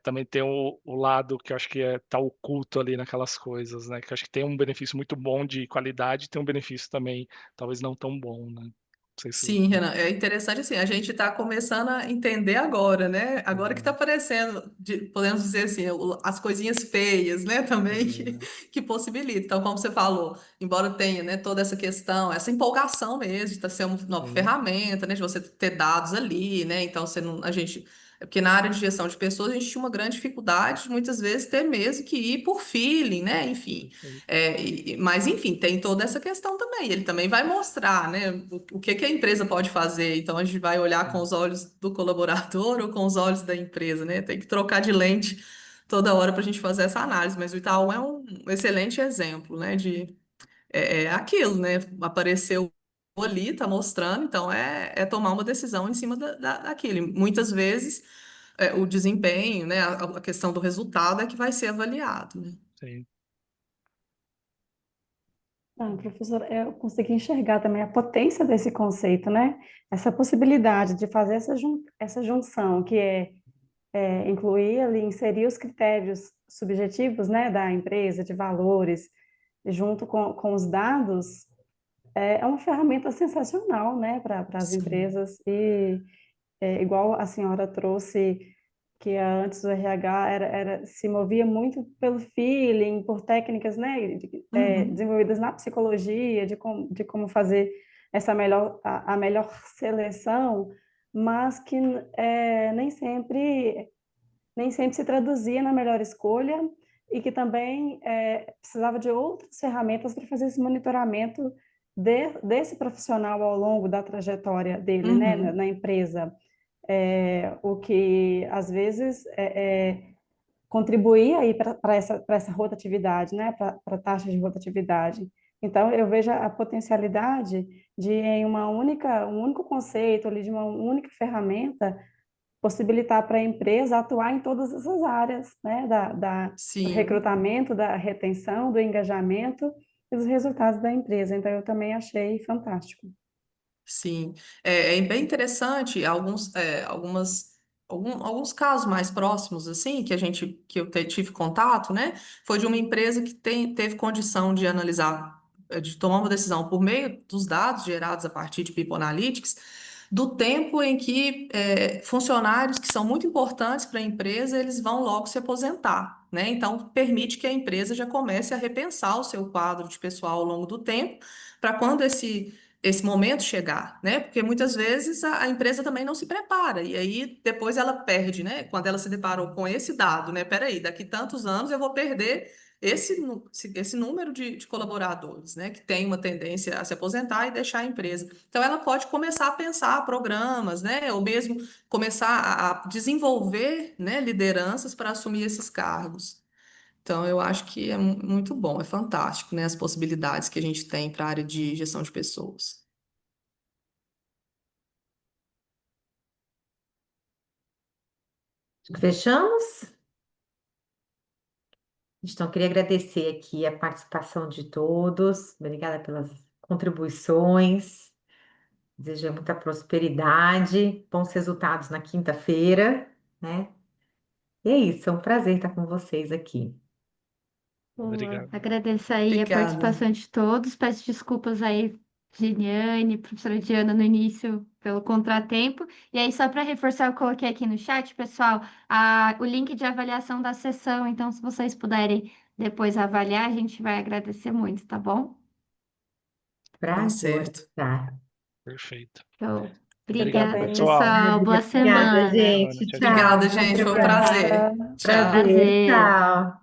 também tem o lado que eu acho que tá oculto ali naquelas coisas, né? Que eu acho que tem um benefício muito bom de qualidade, tem um benefício também talvez não tão bom, né? Não sei se Sim, Renan, é interessante assim, a gente está começando a entender agora, né? Agora que está Uhum, aparecendo, podemos dizer assim, as coisinhas feias, né? Também uhum, que possibilita. Então, como você falou, embora tenha, né, toda essa questão, essa empolgação mesmo de ser uma nova sim, ferramenta, né? De você ter dados ali, né? Então, você não, a gente, porque na área de gestão de pessoas a gente tinha uma grande dificuldade de muitas vezes ter mesmo que ir por feeling, né? Enfim. perfeito. Mas, enfim, tem toda essa questão também. Ele também vai mostrar, né, o que que a empresa pode fazer. Então, a gente vai olhar com Sim, os olhos do colaborador ou com os olhos da empresa, né? Tem que trocar de lente toda hora para a gente fazer essa análise. Mas o Itaú é um excelente exemplo, né, de aquilo, né? Apareceu ali, tá mostrando, então é tomar uma decisão em cima daquilo. E muitas vezes o desempenho, né, a questão do resultado é que vai ser avaliado, né? sim. Ah, professor, eu consegui enxergar também a potência desse conceito, né? Essa possibilidade de fazer essa junção, que incluir ali, inserir os critérios subjetivos, né, da empresa, de valores, junto com os dados, é uma ferramenta sensacional, né, para as Sim. empresas. E igual a senhora trouxe que antes o RH se movia muito pelo feeling, por técnicas, né, Uhum. desenvolvidas na psicologia, de como fazer a melhor seleção, mas que nem sempre se traduzia na melhor escolha e que também precisava de outras ferramentas para fazer esse monitoramento desse profissional ao longo da trajetória dele, né, na Uhum. empresa. O que às vezes contribuía aí para essa rotatividade, né, para a taxa de rotatividade. Então, eu vejo a potencialidade de, em um único conceito, ali, de uma única ferramenta, possibilitar para a empresa atuar em todas essas áreas, né, do Sim. recrutamento, da retenção, do engajamento e dos resultados da empresa. Então, eu também achei fantástico. Sim, é bem interessante alguns casos mais próximos assim que eu tive contato, né? Foi de uma empresa que teve condição de analisar, de tomar uma decisão por meio dos dados gerados a partir de People Analytics, do tempo em que funcionários que são muito importantes para a empresa, eles vão logo se aposentar, né? Então, permite que a empresa já comece a repensar o seu quadro de pessoal ao longo do tempo, para quando esse momento chegar, né? Porque muitas vezes a empresa também não se prepara, e aí depois ela perde, né? Quando ela se deparou com esse dado, né? Peraí, daqui tantos anos eu vou perder esse número de colaboradores, né? Que tem uma tendência a se aposentar e deixar a empresa. Então ela pode começar a pensar programas, né? Ou mesmo começar a desenvolver, né, lideranças para assumir esses cargos. Então, eu acho que é muito bom, é fantástico, né, as possibilidades que a gente tem para a área de gestão de pessoas. Fechamos? Então, queria agradecer aqui a participação de todos. Obrigada pelas contribuições. Desejo muita prosperidade, bons resultados na quinta-feira, né? E é isso, é um prazer estar com vocês aqui. Boa. Obrigado. Agradeço aí a Obrigada. participação de todos. Peço desculpas aí, Geniane, professora Diana, no início, pelo contratempo. E aí, só para reforçar, eu coloquei aqui no chat, pessoal, o link de avaliação da sessão. Então, se vocês puderem depois avaliar, a gente vai agradecer muito, tá bom? Tá Prazer certo. estar. Perfeito. Então, Fica Obrigado, obrigada, bem. pessoal. pessoal. Boa Obrigada, Boa semana. semana. gente. Tchau, tchau. Tchau. Obrigada, Bom gente, foi um trabalho. Obrigada. prazer. Tchau. Prazer. Prazer. Tchau.